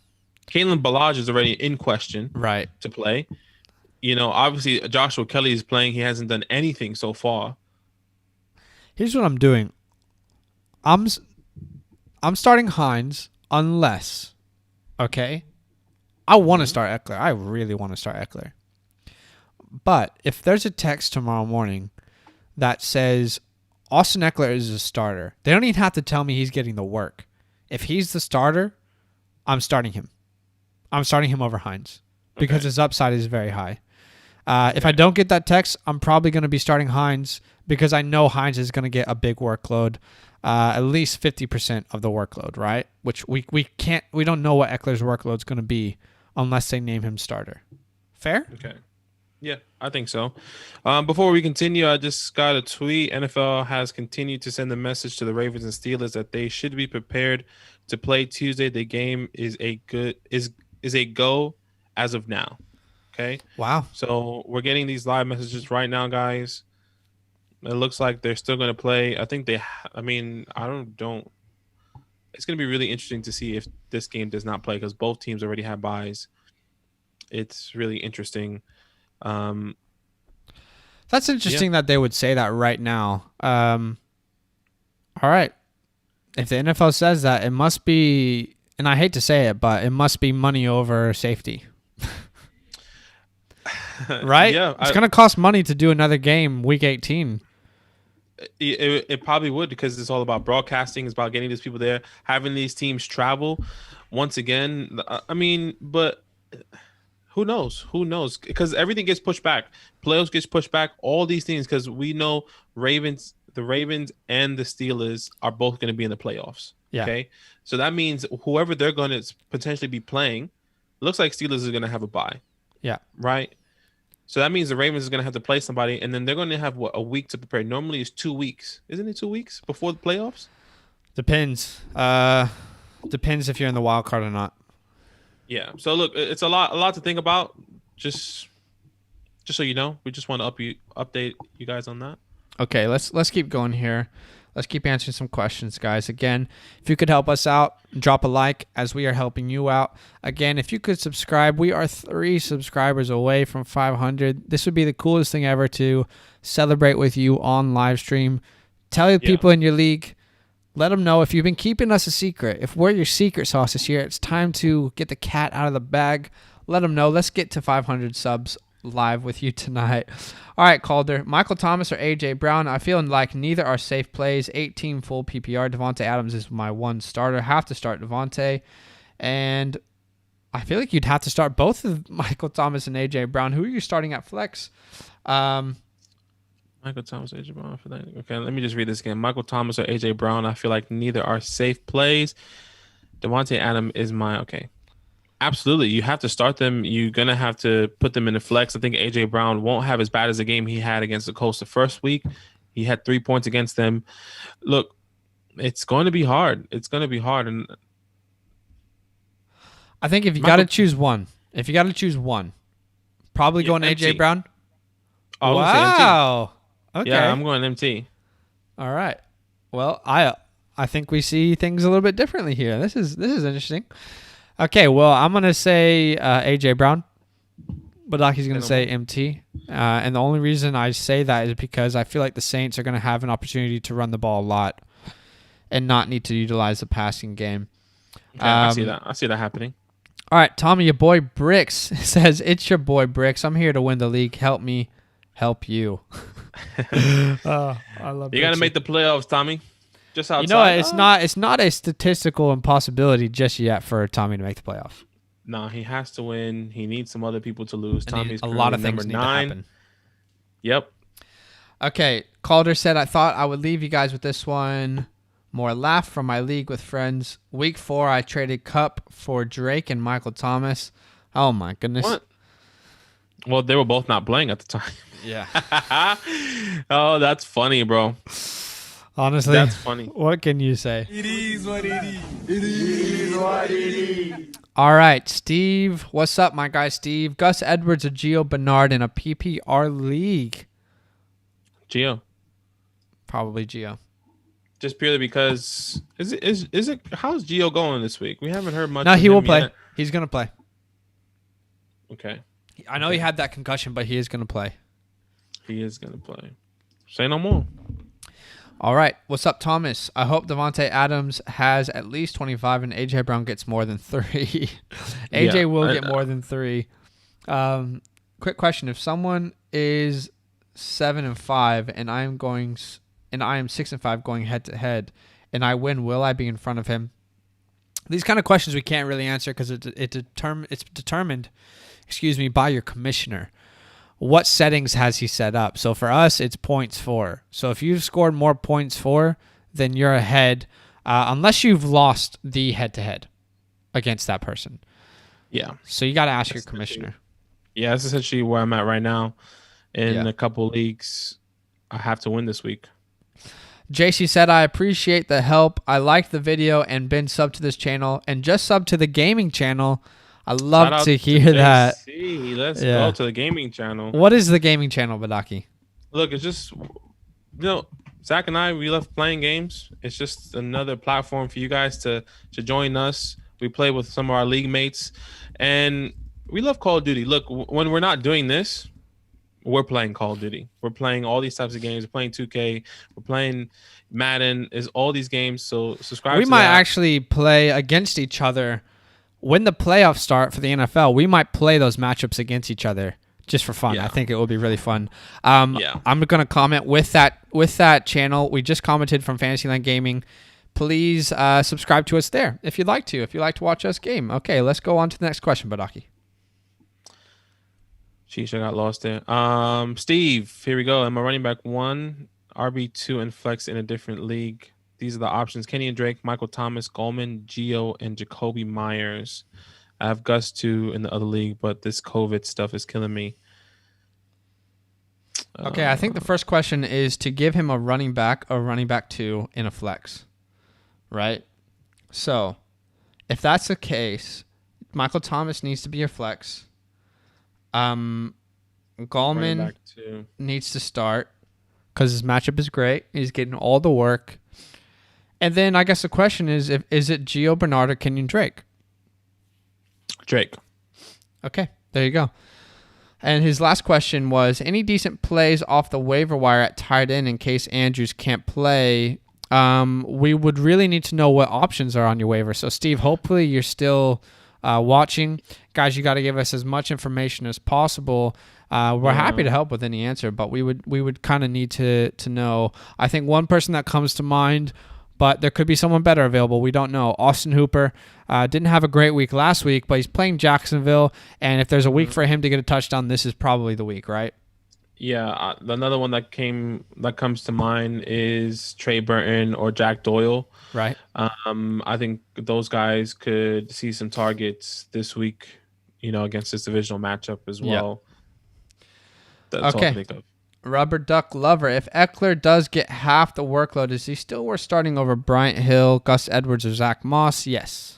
Kalen Ballage is already in question, right, to play. Obviously Joshua Kelly is playing. He hasn't done anything so far. Here's what I'm doing. I'm starting Hines unless, okay, I want to start Eckler. I really want to start Eckler. But if there's a text tomorrow morning that says Austin Eckler is a starter, they don't even have to tell me he's getting the work. If he's the starter, I'm starting him. I'm starting him over Hines because his upside is very high. If I don't get that text, I'm probably going to be starting Hines because I know Hines is going to get a big workload, at least 50% of the workload, right? Which we don't know what Eckler's workload is going to be unless they name him starter. Fair? Okay. Yeah, I think so. Before we continue, I just got a tweet. NFL has continued to send a message to the Ravens and Steelers that they should be prepared to play Tuesday. The game is a go as of now. Okay. Wow. So we're getting these live messages right now, guys. It looks like they're still going to play. I think it's going to be really interesting to see if this game does not play because both teams already have buys. It's really interesting. That's interesting that they would say that right now. All right. If the NFL says that, it must be and I hate to say it, but it must be money over safety. Right? Yeah, it's going to cost money to do another game week 18. It probably would, because it's all about broadcasting. It's about getting these people there, having these teams travel. Once again, I mean, but who knows? Who knows? Because everything gets pushed back. Playoffs gets pushed back. All these things, because we know the Ravens and the Steelers are both going to be in the playoffs. Yeah. Okay, so that means whoever they're going to potentially be playing, looks like Steelers are going to have a bye. Yeah. Right. So that means the Ravens are going to have to play somebody, and then they're going to have a week to prepare. Normally it's 2 weeks. Isn't it 2 weeks before the playoffs? Depends. Depends if you're in the wild card or not. Yeah. So look, it's a lot to think about. Just so you know, we just want to update you guys on that. Okay, let's keep going here. Let's keep answering some questions, guys. Again, if you could help us out, drop a like as we are helping you out. Again, if you could subscribe, we are 3 subscribers away from 500. This would be the coolest thing ever to celebrate with you on live stream. Tell your people in your league. Let them know if you've been keeping us a secret. If we're your secret sauce this year, it's time to get the cat out of the bag. Let them know. Let's get to 500 subs live with you tonight. All right, Calder. Michael Thomas or A.J. Brown? I feel like neither are safe plays. 18 full PPR. Devontae Adams is my one starter. Have to start Devontae. And I feel like you'd have to start both of Michael Thomas and A.J. Brown. Who are you starting at flex? Michael Thomas, A.J. Brown. Okay, let me just read this again. Michael Thomas or A.J. Brown? I feel like neither are safe plays. Devontae Adams is my... Okay. Absolutely. You have to start them. You're going to have to put them in the flex. I think A.J. Brown won't have as bad as the game he had against the Colts the first week. He had 3 points against them. Look, it's going to be hard. It's going to be hard. And I think if you got to choose one, probably going MT. A.J. Brown. Oh, wow. Okay. Yeah, I'm going MT. All right. Well, I think we see things a little bit differently here. This is interesting. Okay, well, I'm going to say A.J. Brown. Badaki's going to say MT. And the only reason I say that is because I feel like the Saints are going to have an opportunity to run the ball a lot and not need to utilize the passing game. Okay, I see that. I see that happening. All right, Tommy, your boy Bricks says, it's your boy Bricks. I'm here to win the league. Help me help you. I love You got to make the playoffs, Tommy. Just outside. You know what? It's not a statistical impossibility just yet for Tommy to make the playoff. No, he has to win. He needs some other people to lose. Tommy's a lot of things number need 9. to happen. Yep. Okay, Calder said, I thought I would leave you guys with this one. More laugh from my league with friends. Week 4, I traded Cup for Drake and Michael Thomas. Oh, my goodness. What? Well, they were both not playing at the time. Yeah. Oh, that's funny, bro. Honestly, that's funny. What can you say? It is what it is. It is what it is. All right, Steve. What's up, my guy, Steve? Gus Edwards or Gio Bernard in a PPR league? Gio. Probably Gio. Just purely because is it how's Gio going this week? We haven't heard much. No, he will play. Yet. He's gonna play. Okay. I know he had that concussion, but he is gonna play. He is gonna play. Say no more. All right. What's up, Thomas? I hope Devontae Adams has at least 25 and A.J. Brown gets more than 3. A.J. will get more than 3. Quick question. If someone is 7-5 and I am 6-5 going head to head and I win, will I be in front of him? These kind of questions we can't really answer because it's determined, by your commissioner. What settings has he set up? So for us, it's points for. So if you've scored more points for, then you're ahead, unless you've lost the head-to-head against that person. Yeah. So you got to ask your commissioner. Yeah, that's essentially where I'm at right now. In a couple leagues, I have to win this week. JC said, I appreciate the help. I liked the video and been sub to this channel and just sub to the gaming channel. I love to hear that. Let's go to the gaming channel. What is the gaming channel, Badaki? Look, it's just, Zach and I, we love playing games. It's just another platform for you guys to join us. We play with some of our league mates, and we love Call of Duty. Look, when we're not doing this, we're playing Call of Duty. We're playing all these types of games. We're playing 2K. We're playing Madden. Is all these games. So subscribe. We to might that. actually play against each other when the playoffs start for the NFL. We might play those matchups against each other just for fun. Yeah. I think it will be really fun. Yeah. I'm gonna comment with that channel. We just commented from Fantasyland Gaming. Please subscribe to us there if you'd like to. If you'd like to watch us game. Okay, let's go on to the next question, Badaki. Sheesh, I got lost there. Steve, here we go. Am I running back 1, RB2, and flex in a different league? These are the options: Kenny and Drake, Michael Thomas, Goldman, Gio, and Jacoby Myers. I have Gus 2 in the other league, but this COVID stuff is killing me. Okay, I think the first question is to give him a running back 2 in a flex, right? So, if that's the case, Michael Thomas needs to be your flex. Running Gallman back 2. needs to start because his matchup is great. He's getting all the work. And then I guess the question is, is it Gio Bernard or Kenyon Drake? Drake. Okay, there you go. And his last question was, any decent plays off the waiver wire at tight end in case Andrews can't play? We would really need to know what options are on your waiver. So, Steve, hopefully you're still watching. Guys, you got to give us as much information as possible. We're happy to help with any answer, but we would kind of need to know. I think one person that comes to mind, but there could be someone better available. We don't know. Austin Hooper didn't have a great week last week, but he's playing Jacksonville, and if there's a week for him to get a touchdown, this is probably the week, right? Yeah, another one that comes to mind is Trey Burton or Jack Doyle. Right. I think those guys could see some targets this week, against this divisional matchup as well. That's all I think of. Rubber Duck Lover. If Eckler does get half the workload, is he still worth starting over Bryant Hill, Gus Edwards, or Zach Moss? Yes.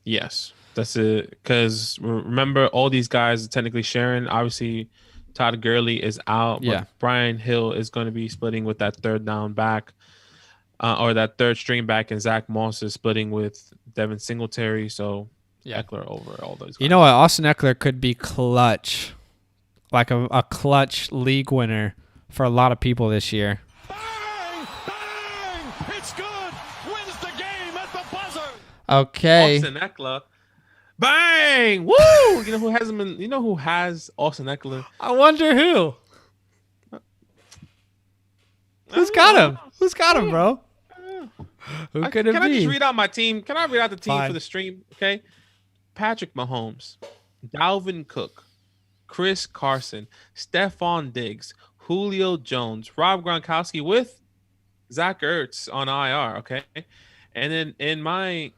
Yes, that's it. Because remember, all these guys are technically sharing. Obviously, Todd Gurley is out, but Brian Hill is going to be splitting with that third down back, or that third string back, and Zach Moss is splitting with Devin Singletary. So Eckler over all those guys. You know what? Austin Eckler could be clutch, like a clutch league winner for a lot of people this year. Bang! Bang! It's good! Wins the game at the buzzer! Okay. Austin Eckler. Bang! Woo! You know who has him in, who has Austin Eckler? I wonder who. Who's got him? Who's got him, bro? Who could it be? Can I just read out my team? Can I read out the team Fine. for the stream? Okay. Patrick Mahomes, Dalvin Cook, Chris Carson, Stephon Diggs, Julio Jones, Rob Gronkowski with Zach Ertz on IR. Okay. And then in my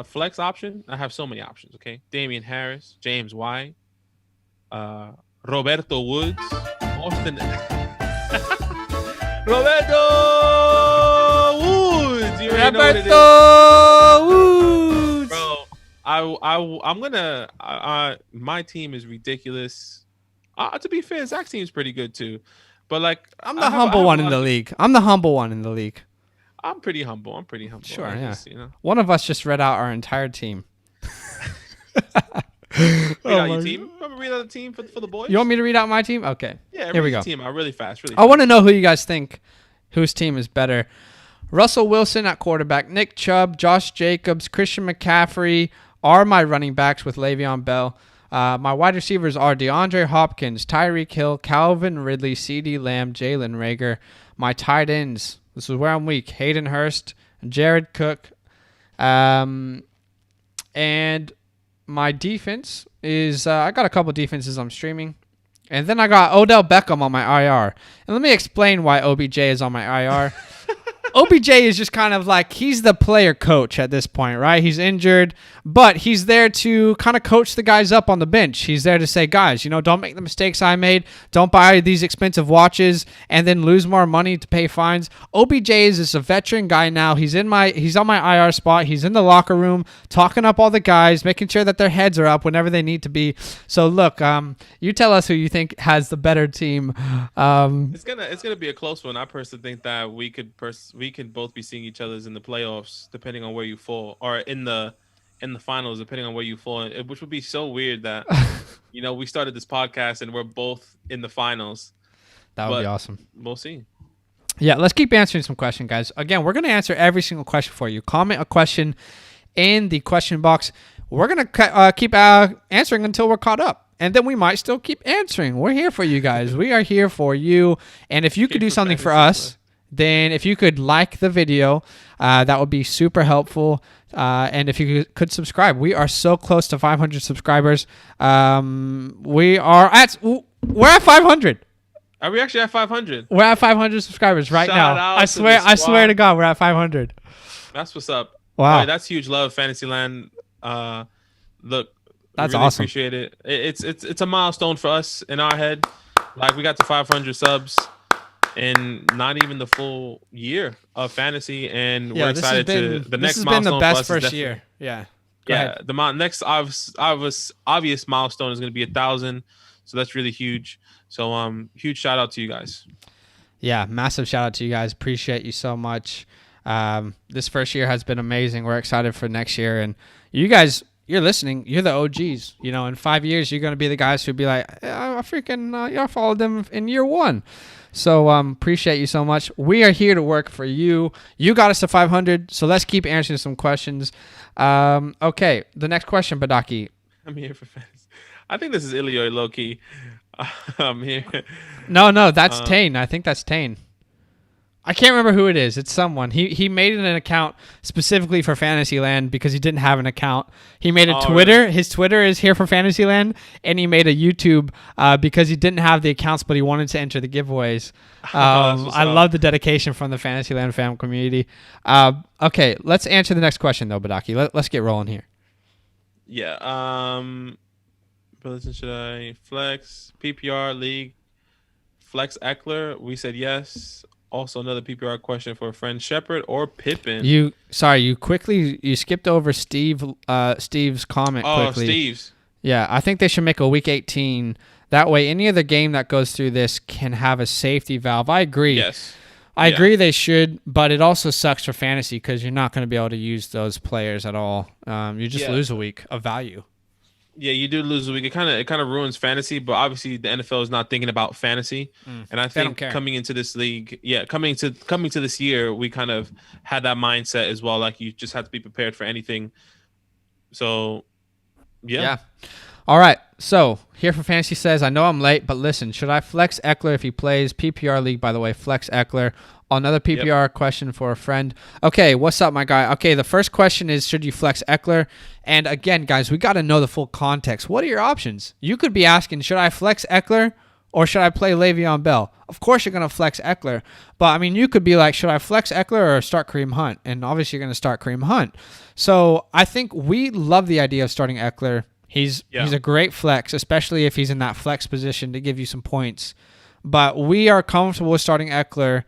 flex option, I have so many options. Okay. Damian Harris, James White, Roberto Woods, Austin. Roberto Woods. You already know what it is. Roberto Woods. Bro, I'm gonna. My team is ridiculous. To be fair, Zach's team is pretty good too, but like I'm the humble one in the league. I'm the humble one in the league. I'm pretty humble. Sure, I yeah. guess, One of us just read out our entire team. Read out your team. Remember, read out the team for the boys. You want me to read out my team? Okay. Yeah, Here we read go. the team out really fast. I want to know who you guys think, whose team is better. Russell Wilson at quarterback, Nick Chubb, Josh Jacobs, Christian McCaffrey are my running backs with Le'Veon Bell. My wide receivers are DeAndre Hopkins, Tyreek Hill, Calvin Ridley, CeeDee Lamb, Jalen Reagor. My tight ends, this is where I'm weak, Hayden Hurst, Jared Cook. And my defense is, I got a couple defenses I'm streaming. And then I got Odell Beckham on my IR. And let me explain why OBJ is on my IR. OBJ is just kind of like, he's the player coach at this point, right? He's injured, but he's there to kind of coach the guys up on the bench. He's there to say, guys, don't make the mistakes I made. Don't buy these expensive watches and then lose more money to pay fines. OBJ is just a veteran guy now. He's on my IR spot. He's in the locker room talking up all the guys, making sure that their heads are up whenever they need to be. So look, you tell us who you think has the better team. It's gonna be a close one. I personally think that we could both be seeing each other's in the playoffs, depending on where you fall, or in the finals, depending on where you fall. Which would be so weird that we started this podcast and we're both in the finals. That would be awesome. We'll see. Yeah, let's keep answering some questions, guys. Again, we're going to answer every single question for you. Comment a question in the question box. We're going to keep answering until we're caught up. And then we might still keep answering. We're here for you guys. We are here for you. And if you could do something for us, then if you could like the video, that would be super helpful. And if you could subscribe. We are so close to 500 subscribers. We're at 500. Are we actually at 500? We're at 500 subscribers right Shout now. out I to swear, the I swear squad. to God, we're at 500. That's what's up. Wow. All right, that's huge love, Fantasyland. Look, That's we really awesome. Appreciate it. It's a milestone for us in our head. Like, we got to 500 subs in not even the full year of fantasy, and we're excited to the next This has milestone. been the best for us is first definitely- year. Yeah. Go Yeah, ahead. the next obvious milestone is going to be 1,000. So that's really huge. So huge shout out to you guys. Yeah, massive shout out to you guys. Appreciate you so much. This first year has been amazing. We're excited for next year, and you guys, you're listening. You're the OGs. In 5 years, you're gonna be the guys who be like, I followed them in year one. So appreciate you so much. We are here to work for you. You got us to 500, so let's keep answering some questions. Okay, the next question, Badaki. I'm here for fantasy. I think this is Ilioy low key. I'm here. No, that's Tane. I think that's Tane. I can't remember who it is. It's someone. He made an account specifically for Fantasyland because he didn't have an account. He made a Twitter. Really? His Twitter is here for Fantasyland, and he made a YouTube because he didn't have the accounts, but he wanted to enter the giveaways. I love the dedication from the Fantasyland fan community. Okay, let's answer the next question though, Badaki. Let's get rolling here. Yeah. Listen, should I flex PPR league? Flex Eckler? We said yes. Also, another PPR question for a friend, Shepard or Pippen. You skipped over Steve's comment quickly. Steve's. Yeah, I think they should make a week 18. That way, any other game that goes through this can have a safety valve. I agree. Yes. I agree they should, but it also sucks for fantasy because you're not going to be able to use those players at all. You just lose a week of value. Yeah, you do lose a week. It kind of ruins fantasy, but obviously the NFL is not thinking about fantasy. And I think coming into this league, coming to this year, we kind of had that mindset as well. Like, you just have to be prepared for anything. So, yeah. All right. So here for Fantasy says, I know I'm late, but listen, should I flex Eckler if he plays PPR league? By the way, flex Eckler. Another PPR question for a friend. Okay, what's up, my guy? Okay, the first question is, should you flex Eckler? And again, guys, we got to know the full context. What are your options? You could be asking, should I flex Eckler or should I play Le'Veon Bell? Of course you're going to flex Eckler. But, I mean, you could be like, should I flex Eckler or start Kareem Hunt? And obviously you're going to start Kareem Hunt. So I think we love the idea of starting Eckler. He's a great flex, especially if he's in that flex position to give you some points. But we are comfortable with starting Eckler.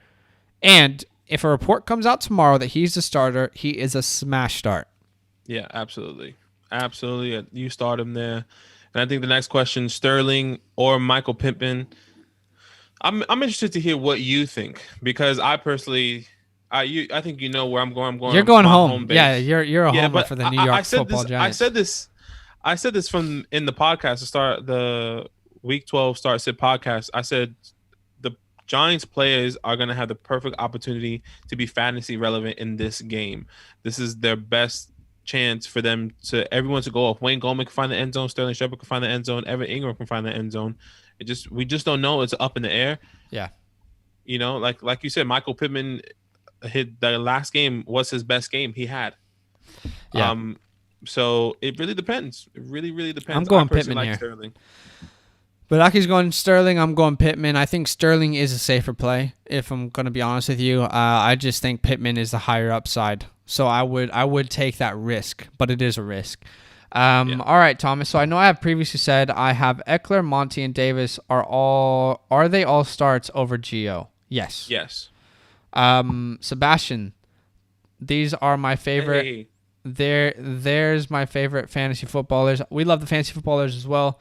And if a report comes out tomorrow that he's the starter, he is a smash start. Yeah, absolutely. Absolutely. You start him there. And I think the next question, Sterling or Michael Pittman. I'm interested to hear what you think, because I personally, I think you know where I'm going. You're going home. Base. Yeah, you're a homer for the New York Football Giants. I said this from in the podcast to start the Week 12 Start Sit podcast. I said the Giants players are going to have the perfect opportunity to be fantasy relevant in this game. This is their best chance for them everyone to go off. Wayne Gallman can find the end zone. Sterling Shepard can find the end zone. Evan Ingram can find the end zone. We just don't know. It's up in the air. Yeah. Like you said, Michael Pittman hit the last game was his best game he had. Yeah. So it really depends. It really, really depends. I'm going Pittman here. Sterling. But Aki's going Sterling. I'm going Pittman. I think Sterling is a safer play, if I'm going to be honest with you. I just think Pittman is the higher upside. So I would take that risk, but it is a risk. All right, Thomas. So I know I have previously said I have Eckler, Monty, and Davis are they all starts over Gio? Yes. Yes. Sebastian, these are my favorite. Hey. There's my favorite fantasy footballers. We love the fantasy footballers as well.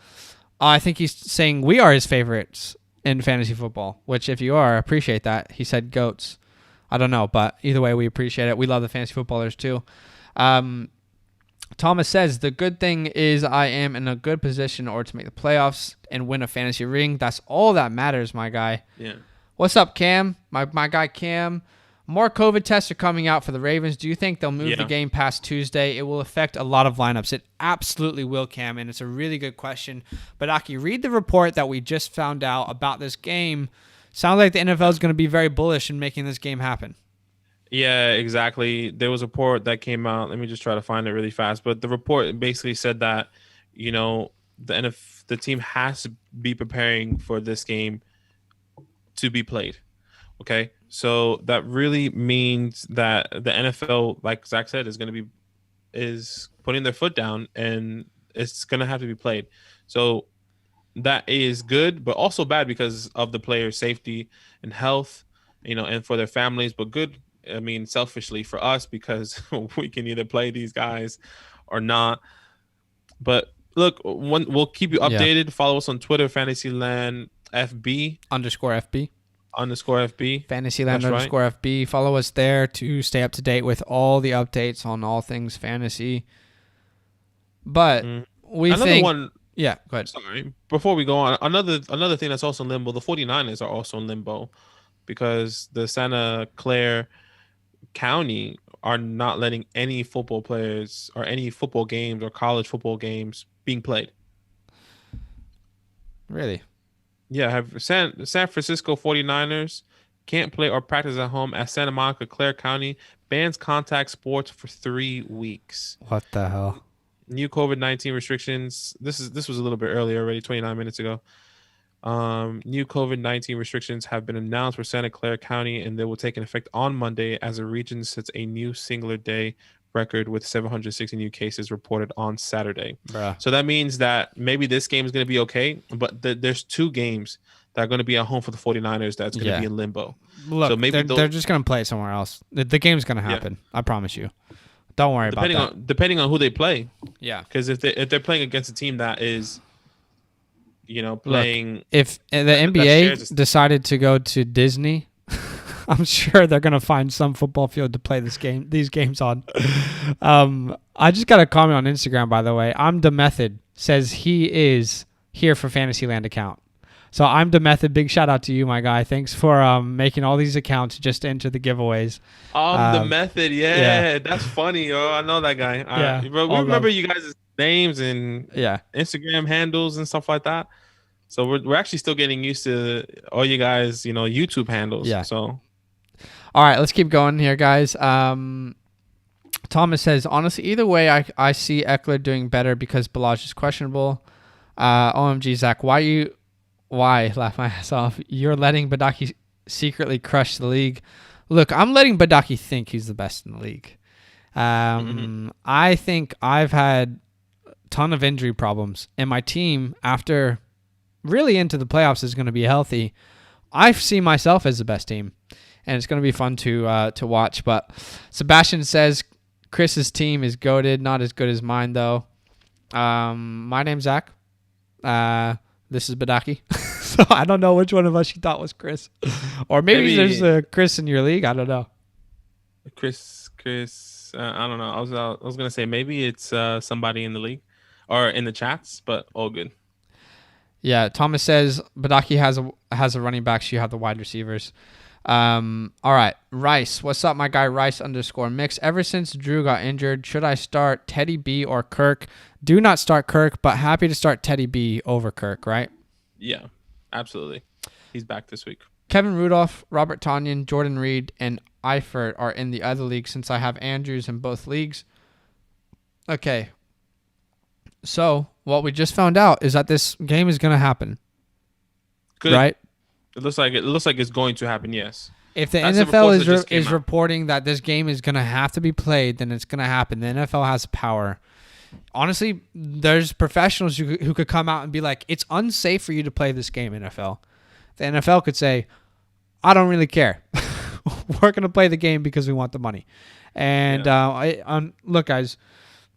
I think he's saying we are his favorites in fantasy football, which if you are, I appreciate that. He said goats. I don't know, but either way, we appreciate it. We love the fantasy footballers too. Thomas says, the good thing is I am in a good position in order to make the playoffs and win a fantasy ring. That's all that matters, my guy. Yeah. What's up, Cam? My guy, Cam. More COVID tests are coming out for the Ravens. Do you think they'll move the game past Tuesday? It will affect a lot of lineups. It absolutely will, Cam, and it's a really good question. But, Aki, read the report that we just found out about this game. Sounds like the NFL is going to be very bullish in making this game happen. Yeah, exactly. There was a report that came out. Let me just try to find it really fast. But the report basically said that, the team has to be preparing for this game to be played. Okay, so that really means that the NFL, like Zach said, is putting their foot down, and it's going to have to be played. So that is good, but also bad because of the players' safety and health, and for their families. But good, I mean, selfishly for us, because we can either play these guys or not. But look, we'll keep you updated. Yeah. Follow us on Twitter, FantasyLand FB _FB. _FB. FantasyLand _FB. Follow us there to stay up to date with all the updates on all things fantasy. But yeah, go ahead. Sorry. Before we go on, another thing that's also in limbo, the 49ers are also in limbo because the Santa Clara County are not letting any football players or any football games or college football games being played. Really? Yeah, have San Francisco 49ers can't play or practice at home as Santa Monica Clare County bans contact sports for 3 weeks. What the hell? New COVID-19 restrictions. This was a little bit earlier already, 29 minutes ago. New COVID-19 restrictions have been announced for Santa Clara County, and they will take effect on Monday as the region sets a new singular day record with 760 new cases reported on Saturday. Bruh. So that means that maybe this game is going to be okay, but there's 2 games that are going to be at home for the 49ers that's going to be in limbo. Look, so maybe they're just going to play it somewhere else. The game's going to happen. I promise you. Don't worry about that. Depending on who they play. Yeah. Because if they're playing against a team that is, playing. Look, if the NBA decided to go to Disney, I'm sure they're gonna find some football field to play these games on. I just got a comment on Instagram, by the way. I'm the Method says he is here for Fantasyland account. So I'm the Method. Big shout out to you, my guy. Thanks for making all these accounts just to enter the giveaways. The Method, yeah, that's funny. I know that guy. But we remember you guys' names and Instagram handles and stuff like that. So we're actually still getting used to all you guys, YouTube handles. Yeah. So. All right, let's keep going here, guys. Thomas says, honestly, either way, I see Eckler doing better because Balaj is questionable. OMG, Zach, why? Laugh my ass off. You're letting Badaki secretly crush the league. Look, I'm letting Badaki think he's the best in the league. I think I've had a ton of injury problems, and my team, after really into the playoffs, is going to be healthy. I see myself as the best team, and it's going to be fun to watch. But Sebastian says Chris's team is goated, not as good as mine, though. My name's Zach. This is Badaki. So I don't know which one of us you thought was Chris. Or maybe there's a Chris in your league. I don't know. Chris. I don't know. I was gonna say maybe it's somebody in the league or in the chats, but all good. Yeah, Thomas says Badaki has a running back. So you have the wide receivers. All right, Rice. What's up, my guy? Rice _mix. Ever since Drew got injured, should I start Teddy B or Kirk? Do not start Kirk, but happy to start Teddy B over Kirk, right? Yeah, absolutely. He's back this week. Kevin Rudolph, Robert Tonyan, Jordan Reed, and Eifert are in the other league since I have Andrews in both leagues. Okay. So what we just found out is that this game is going to happen. Good. Right? It looks like it's going to happen. Yes. If the NFL is reporting that this game is going to have to be played, then it's going to happen. The NFL has power. Honestly, there's professionals who could come out and be like, it's unsafe for you to play this game, NFL. The NFL could say, I don't really care. We're going to play the game because we want the money. And look, guys,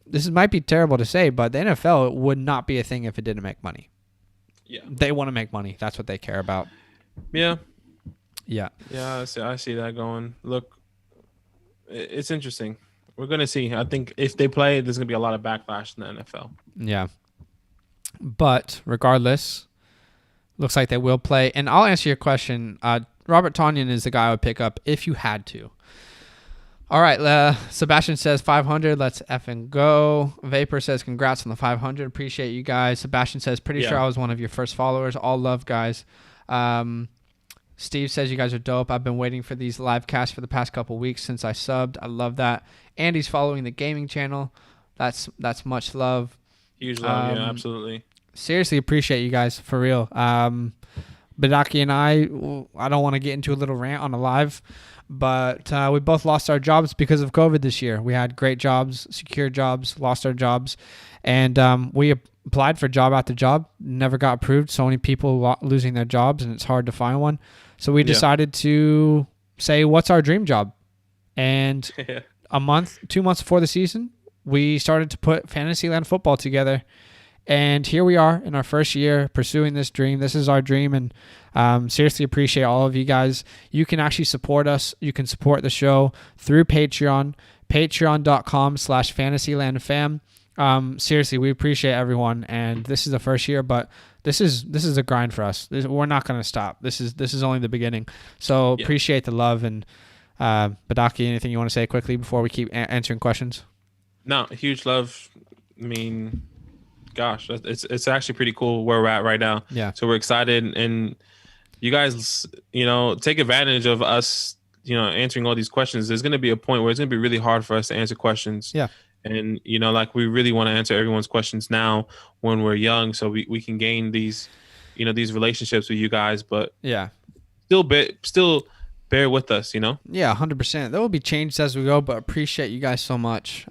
this might be terrible to say, but the NFL would not be a thing if it didn't make money. Yeah. They want to make money. That's what they care about. Yeah. Yeah. Yeah, I see that going. Look, it's interesting. We're gonna see. I think if they play, there's gonna be a lot of backlash in the NFL. Yeah. But regardless, looks like they will play. And I'll answer your question. Robert Tonyan is the guy I would pick up if you had to. All right. Sebastian says 500. Let's effing go. Vapor says congrats on the 500. Appreciate you guys. Sebastian says pretty sure I was one of your first followers. All love, guys. Steve says you guys are dope. I've been waiting for these live casts for the past couple weeks since I subbed. I love that. Andy's following the gaming channel. That's much love. Huge love. Yeah, absolutely. Seriously appreciate you guys, for real. Badaki and I don't want to get into a little rant on a live, but we both lost our jobs because of COVID this year. We had great jobs, secure jobs, lost our jobs, and we applied for job after job, never got approved. So many people losing their jobs, and it's hard to find one. So we decided to say, what's our dream job? And 2 months before the season, we started to put FantasyLand Football together. And here we are in our first year pursuing this dream. This is our dream, and seriously appreciate all of you guys. You can actually support us. You can support the show through Patreon, patreon.com/FantasyLandFam. Seriously, we appreciate everyone, and this is the first year, but this is a grind for us. We're not going to stop. This is only the beginning. So appreciate the love. And Badaki, anything you want to say quickly before we keep answering questions? No, huge love. I mean, gosh, it's actually pretty cool where we're at right now. Yeah. So we're excited, and you guys, take advantage of us, answering all these questions. There's going to be a point where it's going to be really hard for us to answer questions. Yeah. And, we really want to answer everyone's questions now when we're young, so we can gain these, these relationships with you guys. But yeah, still bear with us, Yeah, 100%. There will be changes as we go, but appreciate you guys so much.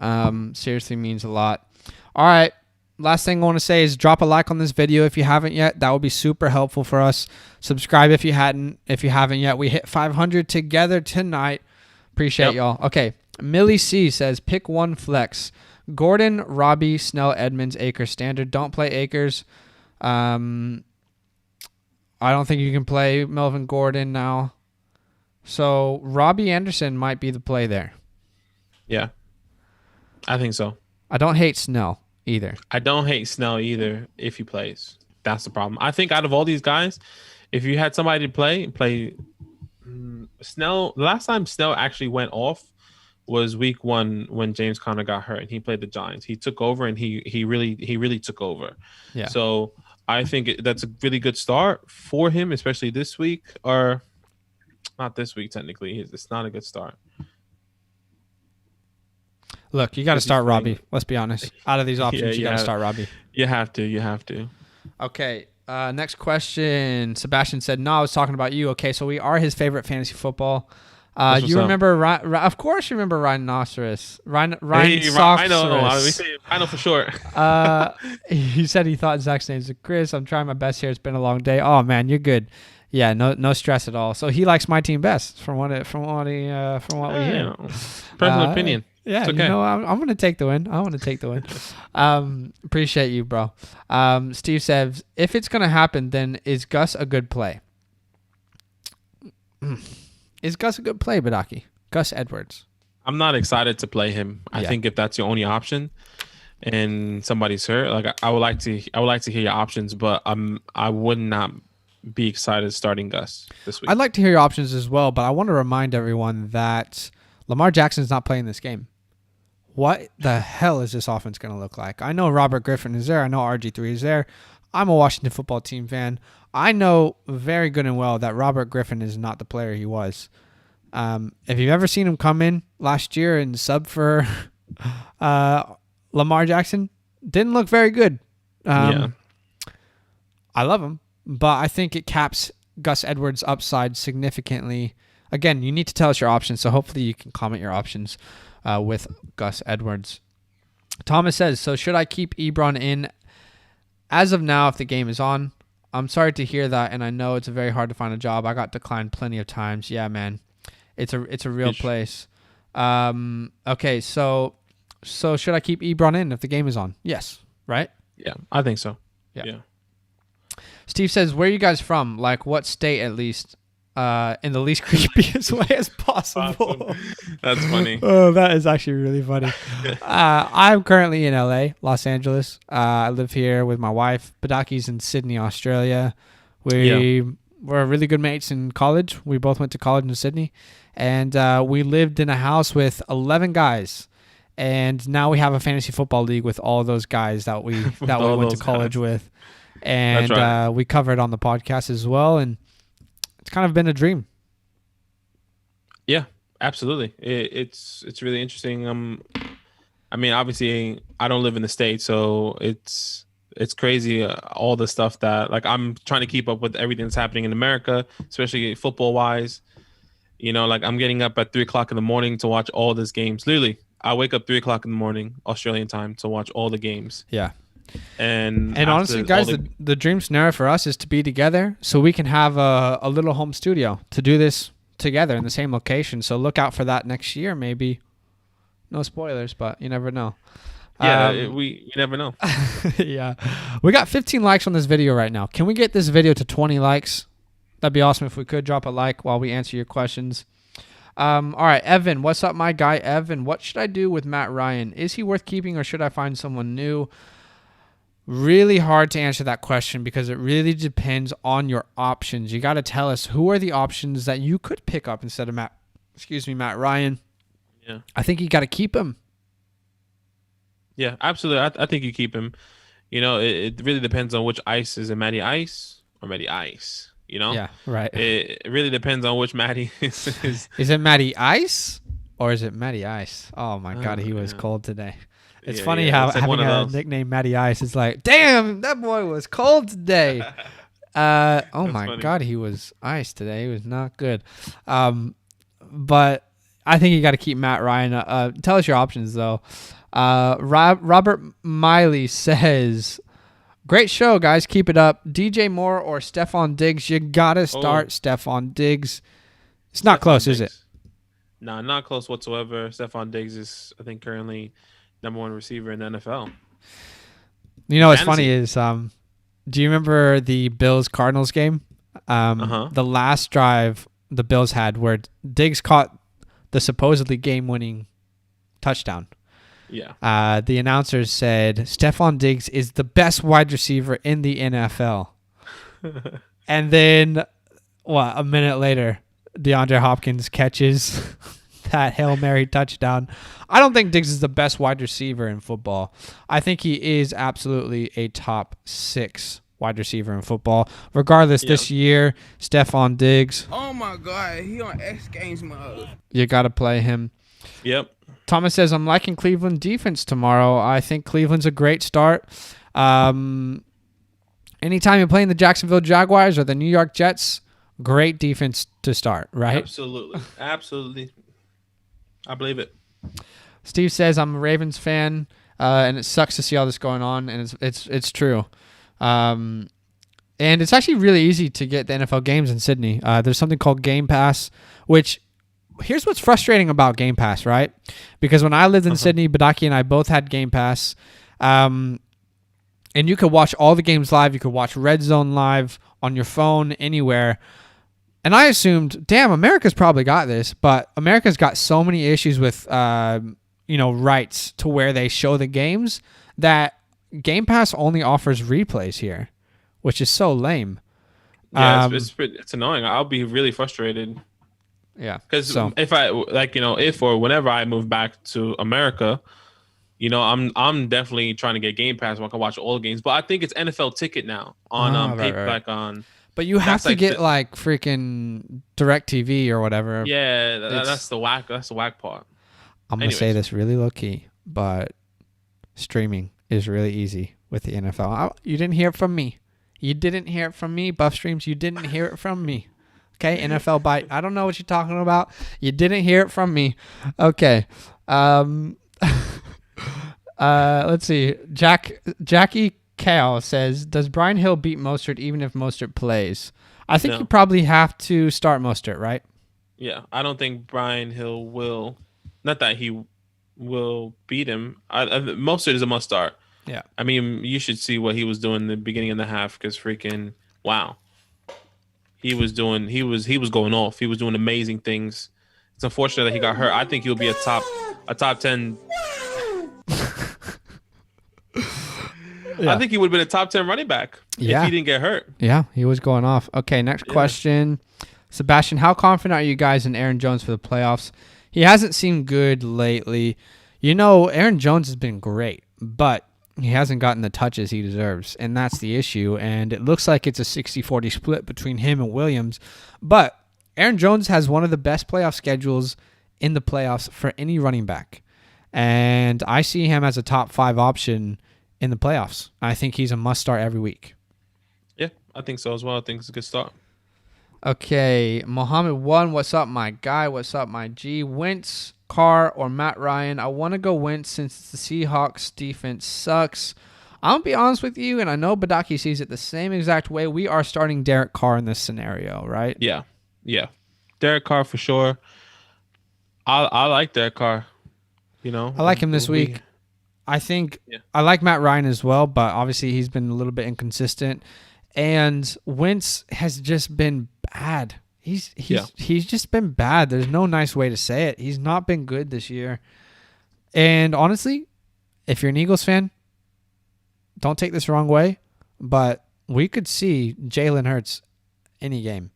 Seriously means a lot. All right. Last thing I want to say is drop a like on this video if you haven't yet. That would be super helpful for us. Subscribe if you haven't yet. We hit 500 together tonight. Appreciate y'all. Okay. Millie C says pick one flex. Gordon, Robbie, Snell, Edmonds, Akers standard. Don't play Akers. I don't think you can play Melvin Gordon now. So Robbie Anderson might be the play there. Yeah. I think so. I don't hate Snell either. I don't hate Snell either if he plays. That's the problem. I think out of all these guys, if you had somebody to play Snell. The last time Snell actually went off was week 1 when James Conner got hurt and he played the Giants. He took over, and he really took over. Yeah. So I think that's a really good start for him, especially this week, or not this week technically. It's not a good start. Look, you got to start Robbie. Let's be honest. Out of these options, you got to start Robbie. You have to. Okay. Next question. Sebastian said, no, I was talking about you. Okay, so we are his favorite fantasy football. You remember, of course you remember Rhinoceros. Ryan I know. We say Rhino for short. He said he thought Zach's name is Chris. I'm trying my best here. It's been a long day. Oh, man, you're good. Yeah, no stress at all. So he likes my team best from what we hear. Personal opinion. Yeah, it's okay. I'm going to take the win. Appreciate you, bro. Steve says, if it's going to happen, then is Gus a good play? Is Gus a good play, Badaki? Gus Edwards. I'm not excited to play him. I think if that's your only option and somebody's hurt, like I would like to hear your options, but I would not be excited starting Gus this week. I'd like to hear your options as well, but I want to remind everyone that Lamar Jackson's not playing this game. What the hell is this offense going to look like? I know Robert Griffin is there. I know RG3 is there. I'm a Washington football team fan. I know very good and well that Robert Griffin is not the player he was. If you've ever seen him come in last year and sub for Lamar Jackson, didn't look very good. I love him, but I think it caps Gus Edwards' upside significantly. Again, you need to tell us your options, so hopefully you can comment your options with Gus Edwards. Thomas says, so should I keep Ebron in as of now if the game is on? I'm sorry to hear that, and I know it's very hard to find a job. I got declined plenty of times. Yeah, man. It's a real place. Okay, so should I keep Ebron in if the game is on? Yes, right? Yeah, I think so. Yeah. Steve says, where are you guys from? Like, what state at least? in the least creepiest way as possible. Awesome. That's funny. Oh, that is actually really funny. I'm currently in LA, Los Angeles. I live here with my wife. Badaki's in Sydney, Australia. We're really good mates in college. We both went to college in Sydney. And we lived in a house with 11 guys. And now we have a fantasy football league with all those guys that we went to college with. And That's right. we covered on the podcast as well. And it's kind of been a dream. Yeah, absolutely. It's really interesting. I mean, obviously, I don't live in the States, so it's crazy. All the stuff that like I'm trying to keep up with everything that's happening in America, especially football wise. You know, like I'm getting up at 3:00 in the morning to watch all these games. Literally, I wake up 3:00 in the morning Australian time to watch all the games. Yeah. And honestly, guys, the dream scenario for us is to be together so we can have a little home studio to do this together in the same location. So look out for that next year, maybe. No spoilers, but you never know. Yeah, we never know. Yeah. We got 15 likes on this video right now. Can we get this video to 20 likes? That'd be awesome if we could. Drop a like while we answer your questions. All right, Evan, what's up, my guy? Evan, what should I do with Matt Ryan? Is he worth keeping or should I find someone new? Really hard to answer that question because it really depends on your options. You got to tell us who are the options that you could pick up instead of Matt Ryan. Yeah. I think you got to keep him. Yeah, absolutely. I think you keep him. You know, it really depends on which ice. Is it Matty Ice or Matty Ice? You know? Yeah, right. It really depends on which Matty is. Is it Matty Ice or is it Matty Ice? Oh, my God, he was cold today. It's funny how it's like having a nickname Matty Ice is like, damn, that boy was cold today. Oh my funny. God, he was ice today. He was not good. But I think you got to keep Matt Ryan. Tell us your options though. Robert Miley says, great show, guys. Keep it up. DJ Moore or Stephon Diggs? You gotta start Stephon Diggs. It's not close, is it? No, not close whatsoever. Stephon Diggs is, I think, currently #1 receiver in the NFL. You know what's funny is, do you remember the Bills-Cardinals game? The last drive the Bills had where Diggs caught the supposedly game-winning touchdown. Yeah. The announcers said, Stephon Diggs is the best wide receiver in the NFL. And then, a minute later, DeAndre Hopkins catches that Hail Mary touchdown. I don't think Diggs is the best wide receiver in football. I think he is absolutely a top 6 wide receiver in football. Regardless, this year, Stephon Diggs. Oh my God, he on X Games mode. You got to play him. Yep. Thomas says, I'm liking Cleveland defense tomorrow. I think Cleveland's a great start. Anytime you're playing the Jacksonville Jaguars or the New York Jets, great defense to start, right? Absolutely. Absolutely. I believe it. Steve says, I'm a Ravens fan, and it sucks to see all this going on, and it's true. And it's actually really easy to get the NFL games in Sydney. There's something called Game Pass, which here's what's frustrating about Game Pass, right? Because when I lived in Sydney, Badaki and I both had Game Pass, and you could watch all the games live. You could watch Red Zone live on your phone anywhere. And I assumed, damn, America's probably got this, but America's got so many issues with, rights to where they show the games that Game Pass only offers replays here, which is so lame. Yeah, it's annoying. I'll be really frustrated. Yeah, because if or whenever I move back to America, I'm definitely trying to get Game Pass where I can watch all the games. But I think it's NFL Ticket now on paper, right. like on. But you have to get freaking DirecTV or whatever. Yeah, that's the whack. That's the whack part. I'm gonna say this really low key, but streaming is really easy with the NFL. You didn't hear it from me. You didn't hear it from me, Buff Streams. You didn't hear it from me. Okay, NFL Bite. I don't know what you're talking about. You didn't hear it from me. Okay. Let's see. Jackie Cal says, does Brian Hill beat Mostert even if Mostert plays? I think you probably have to start Mostert, right? Yeah, I don't think Brian Hill will. Not that he will beat him. Mostert is a must start. Yeah. I mean, you should see what he was doing in the beginning of the half because freaking, wow. he was going off. He was doing amazing things. It's unfortunate that he got hurt. I think he'll be a top 10. Yeah. I think he would have been a top 10 running back if he didn't get hurt. Yeah, he was going off. Okay, next question. Sebastian, how confident are you guys in Aaron Jones for the playoffs? He hasn't seemed good lately. You know, Aaron Jones has been great, but he hasn't gotten the touches he deserves, and that's the issue. And it looks like it's a 60-40 split between him and Williams. But Aaron Jones has one of the best playoff schedules in the playoffs for any running back. And I see him as a top 5 option in the playoffs. I think he's a must-start every week. Yeah, I think so as well. I think it's a good start. Okay, Mohammed 1, what's up, my guy? What's up, my G? Wentz, Carr, or Matt Ryan? I want to go Wentz since the Seahawks defense sucks. I'll be honest with you, and I know Badaki sees it the same exact way. We are starting Derek Carr in this scenario, right? Yeah. Derek Carr for sure. I like Derek Carr. You know, I like him this week. I think I like Matt Ryan as well, but obviously he's been a little bit inconsistent. And Wentz has just been bad. He's just been bad. There's no nice way to say it. He's not been good this year. And honestly, if you're an Eagles fan, don't take this the wrong way, but we could see Jalen Hurts any game.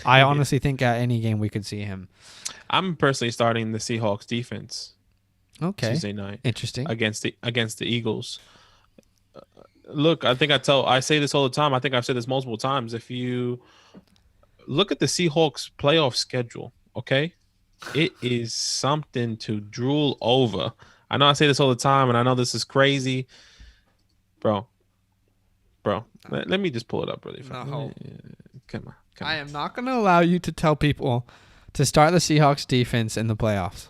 I honestly think at any game we could see him. I'm personally starting the Seahawks defense. Okay. Tuesday night. Interesting. Against the Eagles. Look, I say this all the time. I think I've said this multiple times. If you look at the Seahawks playoff schedule, okay, it is something to drool over. I know I say this all the time, and I know this is crazy. Bro. Let me just pull it up really fast. No. Come on. I am not going to allow you to tell people to start the Seahawks defense in the playoffs.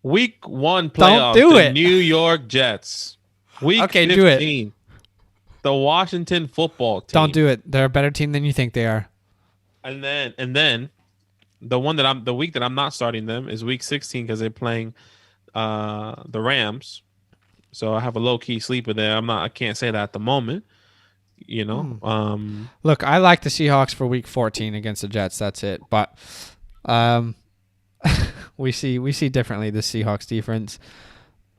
Week 1 playoff. Don't do it. New York Jets. Week 15. Do it. The Washington football team. Don't do it. They're a better team than you think they are. And then the week that I'm not starting them is week 16 because they're playing the Rams. So I have a low key sleeper there. I can't say that at the moment. You know. Look, I like the Seahawks for week 14 against the Jets. That's it. But we see differently the Seahawks defense.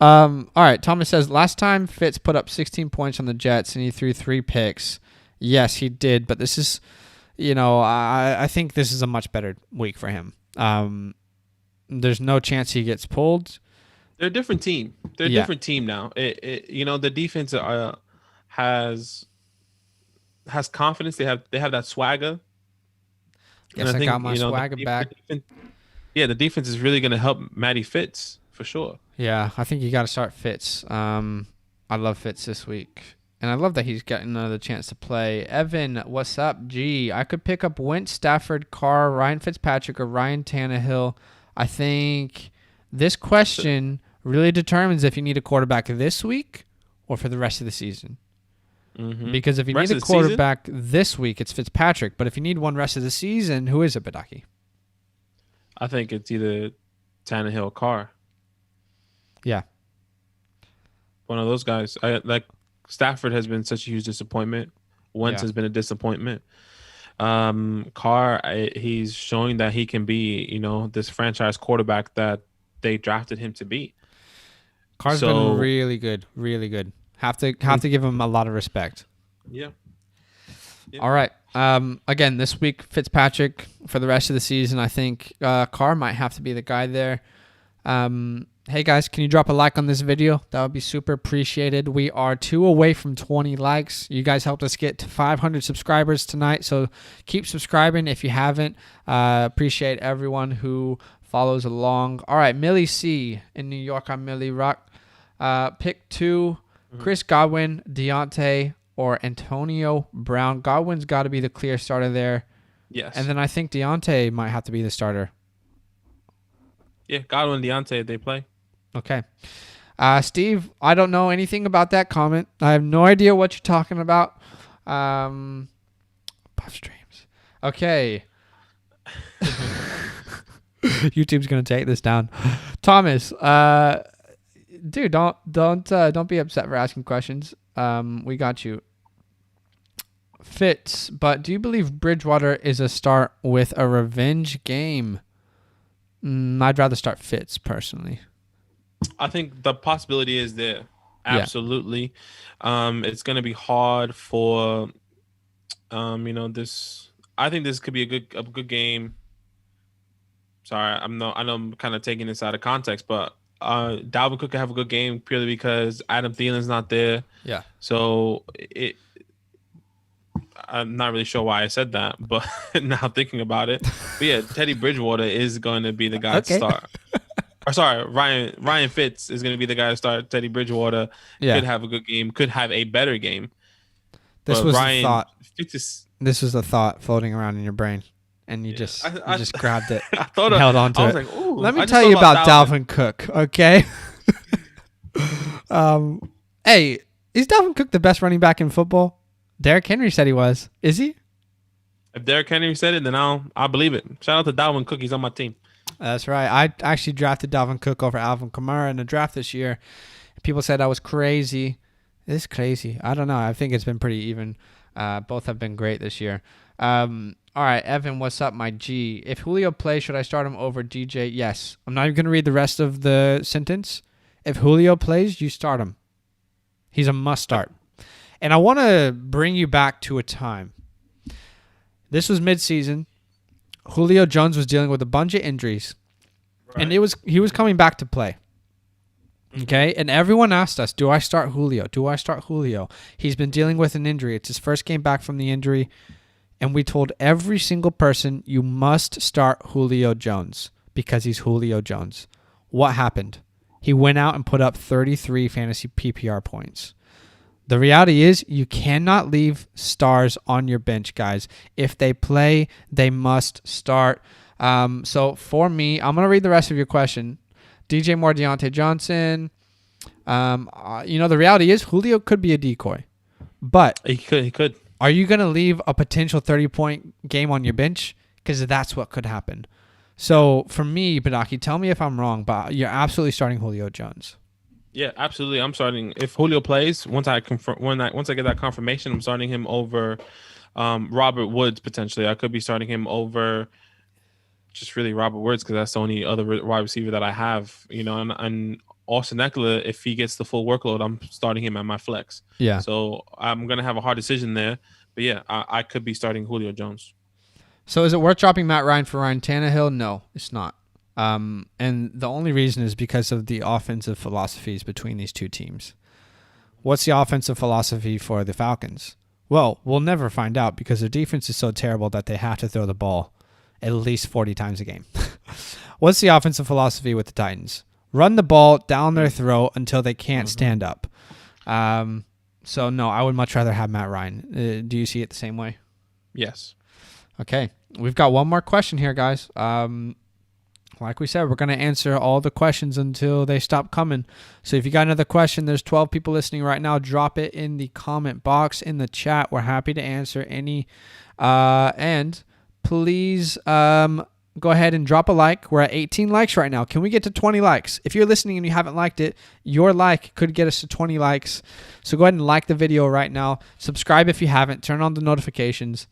All right, Thomas says last time Fitz put up 16 points on the Jets and he threw 3 picks. Yes, he did, but this is, I think this is a much better week for him. There's no chance he gets pulled. They're a different team. They're a different team now. The defense has confidence. They have that swagger. Yes, I got my swagger back. The defense is really going to help Matty Fitz for sure. Yeah, I think you got to start Fitz. I love Fitz this week. And I love that he's getting another chance to play. Evan, what's up? G, I could pick up Wentz, Stafford, Carr, Ryan Fitzpatrick, or Ryan Tannehill. I think this question really determines if you need a quarterback this week or for the rest of the season. Mm-hmm. Because if you need a quarterback this week, it's Fitzpatrick. But if you need one rest of the season, who is it, Badaki? I think it's either Tannehill or Carr. Yeah. One of those guys. Stafford has been such a huge disappointment. Wentz has been a disappointment. Carr, he's showing that he can be, this franchise quarterback that they drafted him to be. Carr's been really good, really good. Have to give him a lot of respect. Yeah. All right. Again, this week Fitzpatrick for the rest of the season. I think Carr might have to be the guy there. Hey guys, can you drop a like on this video? That would be super appreciated. We are 2 away from 20 likes. You guys helped us get to 500 subscribers tonight, so keep subscribing if you haven't. Appreciate everyone who follows along. All right, Millie C in New York. I'm Millie Rock. Pick 2, Chris Godwin, Deontay, or Antonio Brown. Godwin's got to be the clear starter there. Yes. And then I think Deontay might have to be the starter. Yeah, Godwin, Deontay, they play. Okay. Steve, I don't know anything about that comment. I have no idea what you're talking about. Puff streams. Okay. YouTube's going to take this down. Thomas, dude, don't be upset for asking questions. We got you. Fitz, but do you believe Bridgewater is a start with a revenge game? I'd rather start Fitz personally. I think the possibility is there. Yeah. Absolutely. It's going to be hard for, this. I think this could be a good game. Sorry, I know I'm kind of taking this out of context, but Dalvin Cook could have a good game purely because Adam Thielen's not there. Yeah. So I'm not really sure why I said that, but now thinking about it, but yeah, Teddy Bridgewater is going to be the guy to start. Or sorry, Ryan Fitz is going to be the guy to start. Teddy Bridgewater could have a good game, could have a better game. This was a thought. Fitz This was a thought floating around in your brain, and you just grabbed it. I thought and held on to it. Like, ooh, Let me tell you about Dalvin Cook, okay? Hey, is Dalvin Cook the best running back in football? Derrick Henry said he was. Is he? If Derrick Henry said it, then I'll believe it. Shout out to Dalvin Cook. He's on my team. That's right. I actually drafted Dalvin Cook over Alvin Kamara in the draft this year. People said I was crazy. It's crazy. I don't know. I think it's been pretty even. Both have been great this year. All right, Evan, what's up, my G? If Julio plays, should I start him over DJ? Yes. I'm not even going to read the rest of the sentence. If Julio plays, you start him. He's a must start. And I want to bring you back to a time. This was midseason. Julio Jones was dealing with a bunch of injuries. Right. And he was coming back to play. Okay? And everyone asked us, do I start Julio? Do I start Julio? He's been dealing with an injury. It's his first game back from the injury. And we told every single person, you must start Julio Jones because he's Julio Jones. What happened? He went out and put up 33 fantasy PPR points. The reality is you cannot leave stars on your bench, guys. If they play, they must start. So for me, I'm going to read the rest of your question. DJ Moore, Deontay Johnson. The reality is Julio could be a decoy. But he could. Are you going to leave a potential 30-point game on your bench? Because that's what could happen. So for me, Badaki, tell me if I'm wrong, but you're absolutely starting Julio Jones. Yeah, absolutely. I'm starting. If Julio plays, once I get that confirmation, I'm starting him over Robert Woods potentially. I could be starting him over just really Robert Woods because that's the only other wide receiver that I have. And Austin Eckler, if he gets the full workload, I'm starting him at my flex. Yeah. So I'm gonna have a hard decision there. But yeah, I could be starting Julio Jones. So is it worth dropping Matt Ryan for Ryan Tannehill? No, it's not. And the only reason is because of the offensive philosophies between these two teams. What's the offensive philosophy for the Falcons? Well, we'll never find out because their defense is so terrible that they have to throw the ball at least 40 times a game. What's the offensive philosophy with the Titans? Run the ball down their throat until they can't stand up. So, no, I would much rather have Matt Ryan. Do you see it the same way? Yes. Okay. We've got one more question here, guys. Like we said, we're going to answer all the questions until they stop coming. So if you got another question, there's 12 people listening right now. Drop it in the comment box in the chat. We're happy to answer any. And please go ahead and drop a like. We're at 18 likes right now. Can we get to 20 likes? If you're listening and you haven't liked it, your like could get us to 20 likes. So go ahead and like the video right now. Subscribe if you haven't. Turn on the notifications.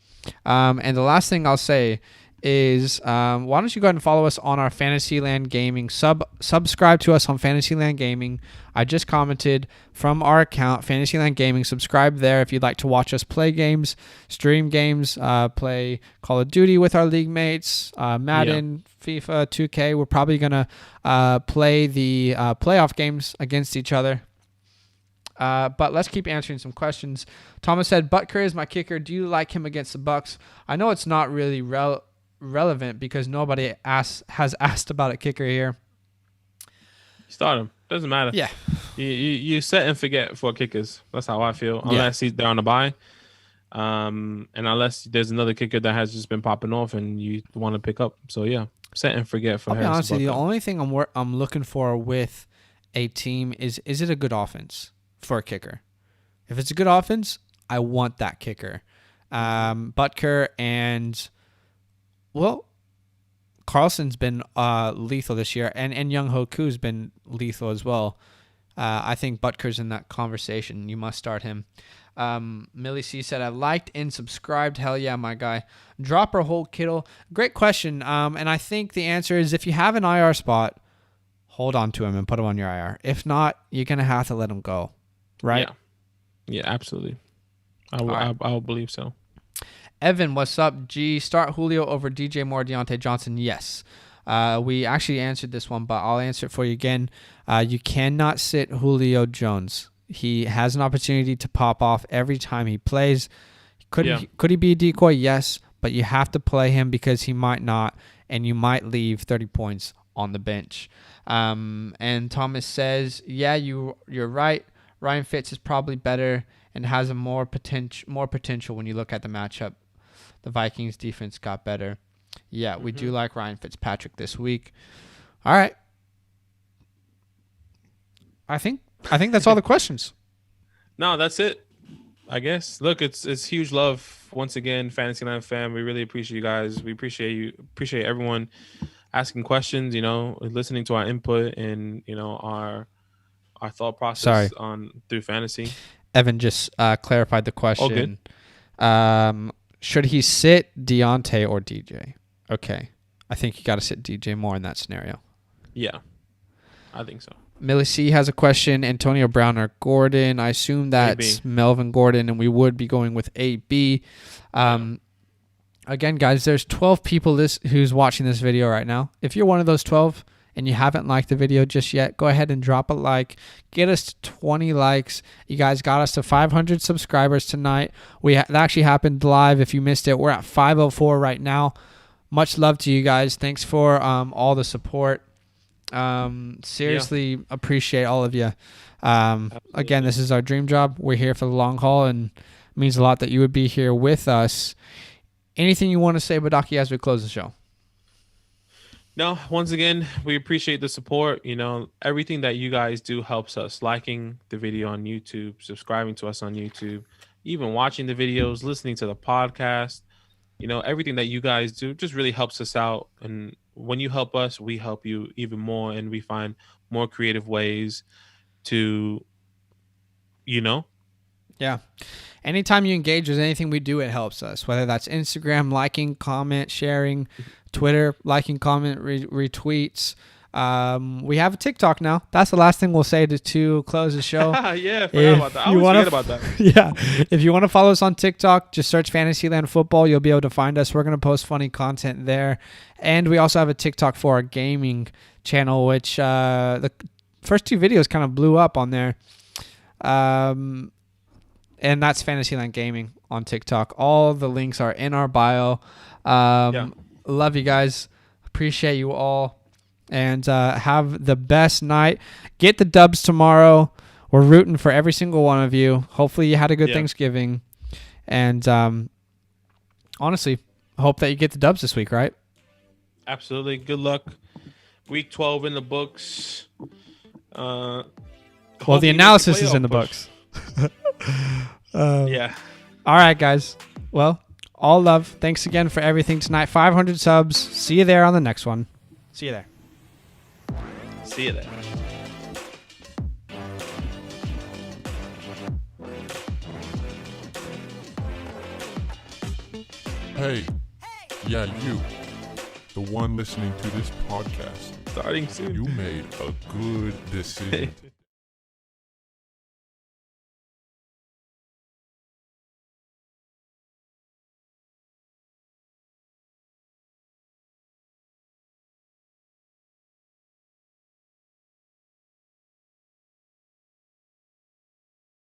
And the last thing I'll say is why don't you go ahead and follow us on our Fantasyland Gaming. Subscribe to us on Fantasyland Gaming. I just commented from our account, Fantasyland Gaming. Subscribe there if you'd like to watch us play games, stream games, play Call of Duty with our league mates, Madden, FIFA, 2K. We're probably going to play the playoff games against each other. But let's keep answering some questions. Thomas said, Butker is my kicker. Do you like him against the Bucks? I know it's not really relevant because nobody has asked about a kicker here. Start him. Doesn't matter. Yeah. You set and forget for kickers. That's how I feel. Unless they're on a bye. And unless there's another kicker that has just been popping off and you want to pick up. So yeah, set and forget for Harrison. Honestly, the only thing I'm looking for with a team is it a good offense for a kicker? If it's a good offense, I want that kicker. Butker and Carlson's been lethal this year, and Young Hoku's been lethal as well. I think Butker's in that conversation. You must start him. Millie C said, I liked and subscribed. Hell yeah, my guy. Drop or hold Kittle? Great question. And I think the answer is if you have an IR spot, hold on to him and put him on your IR. If not, you're going to have to let him go. Right? Yeah, absolutely. I would believe so. Evan, what's up? G, start Julio over DJ Moore, Deontay Johnson. Yes. We actually answered this one, but I'll answer it for you again. You cannot sit Julio Jones. He has an opportunity to pop off every time he plays. Could he be a decoy? Yes, but you have to play him because he might not, and you might leave 30 points on the bench. And Thomas says, yeah, you're right. Ryan Fitz is probably better and has a more potential when you look at the matchup. The Vikings defense got better. Yeah, we do like Ryan Fitzpatrick this week. All right. I think that's all the questions. No, that's it. I guess. Look, it's huge love once again, Fantasyland fam. We really appreciate you guys. We appreciate everyone asking questions, listening to our input and our thought process through fantasy. Evan just clarified the question. Should he sit Deontay or DJ? Okay. I think you got to sit DJ Moore in that scenario. Yeah, I think so. Millie C has a question. Antonio Brown or Gordon? I assume that's AB. Melvin Gordon, and we would be going with AB. Again, guys, there's 12 people who's watching this video right now. If you're one of those 12 and you haven't liked the video just yet, go ahead and drop a like. Get us to 20 likes. You guys got us to 500 subscribers tonight. That actually happened live. If you missed it, we're at 504 right now. Much love to you guys. Thanks for all the support. Seriously appreciate all of you. Again, this is our dream job. We're here for the long haul, and it means a lot that you would be here with us. Anything you want to say, Badaki, as we close the show? No, once again, we appreciate the support. Everything that you guys do helps us. Liking the video on YouTube, subscribing to us on YouTube, even watching the videos, listening to the podcast. Everything that you guys do just really helps us out. And when you help us, we help you even more, and we find more creative ways to, Yeah. Anytime you engage with anything we do, it helps us. Whether that's Instagram, liking, comment, sharing, Twitter, liking, comment, retweets. We have a TikTok now. That's the last thing we'll say to close the show. Yeah, forgot about that. I always forget about that. Yeah. If you want to follow us on TikTok, just search Fantasyland Football. You'll be able to find us. We're going to post funny content there. And we also have a TikTok for our gaming channel, which the first two videos kind of blew up on there. And that's Fantasyland Gaming on TikTok. All the links are in our bio. Love you guys. Appreciate you all. And have the best night. Get the dubs tomorrow. We're rooting for every single one of you. Hopefully you had a good Thanksgiving. And honestly, hope that you get the dubs this week, right? Absolutely. Good luck. Week 12 in the books. Well, the analysis is in the books. Yeah. All right, guys. Well, all love. Thanks again for everything tonight. 500 subs. See you there on the next one. See you there. See you there. Hey. Yeah, you. The one listening to this podcast. Starting soon. You made a good decision.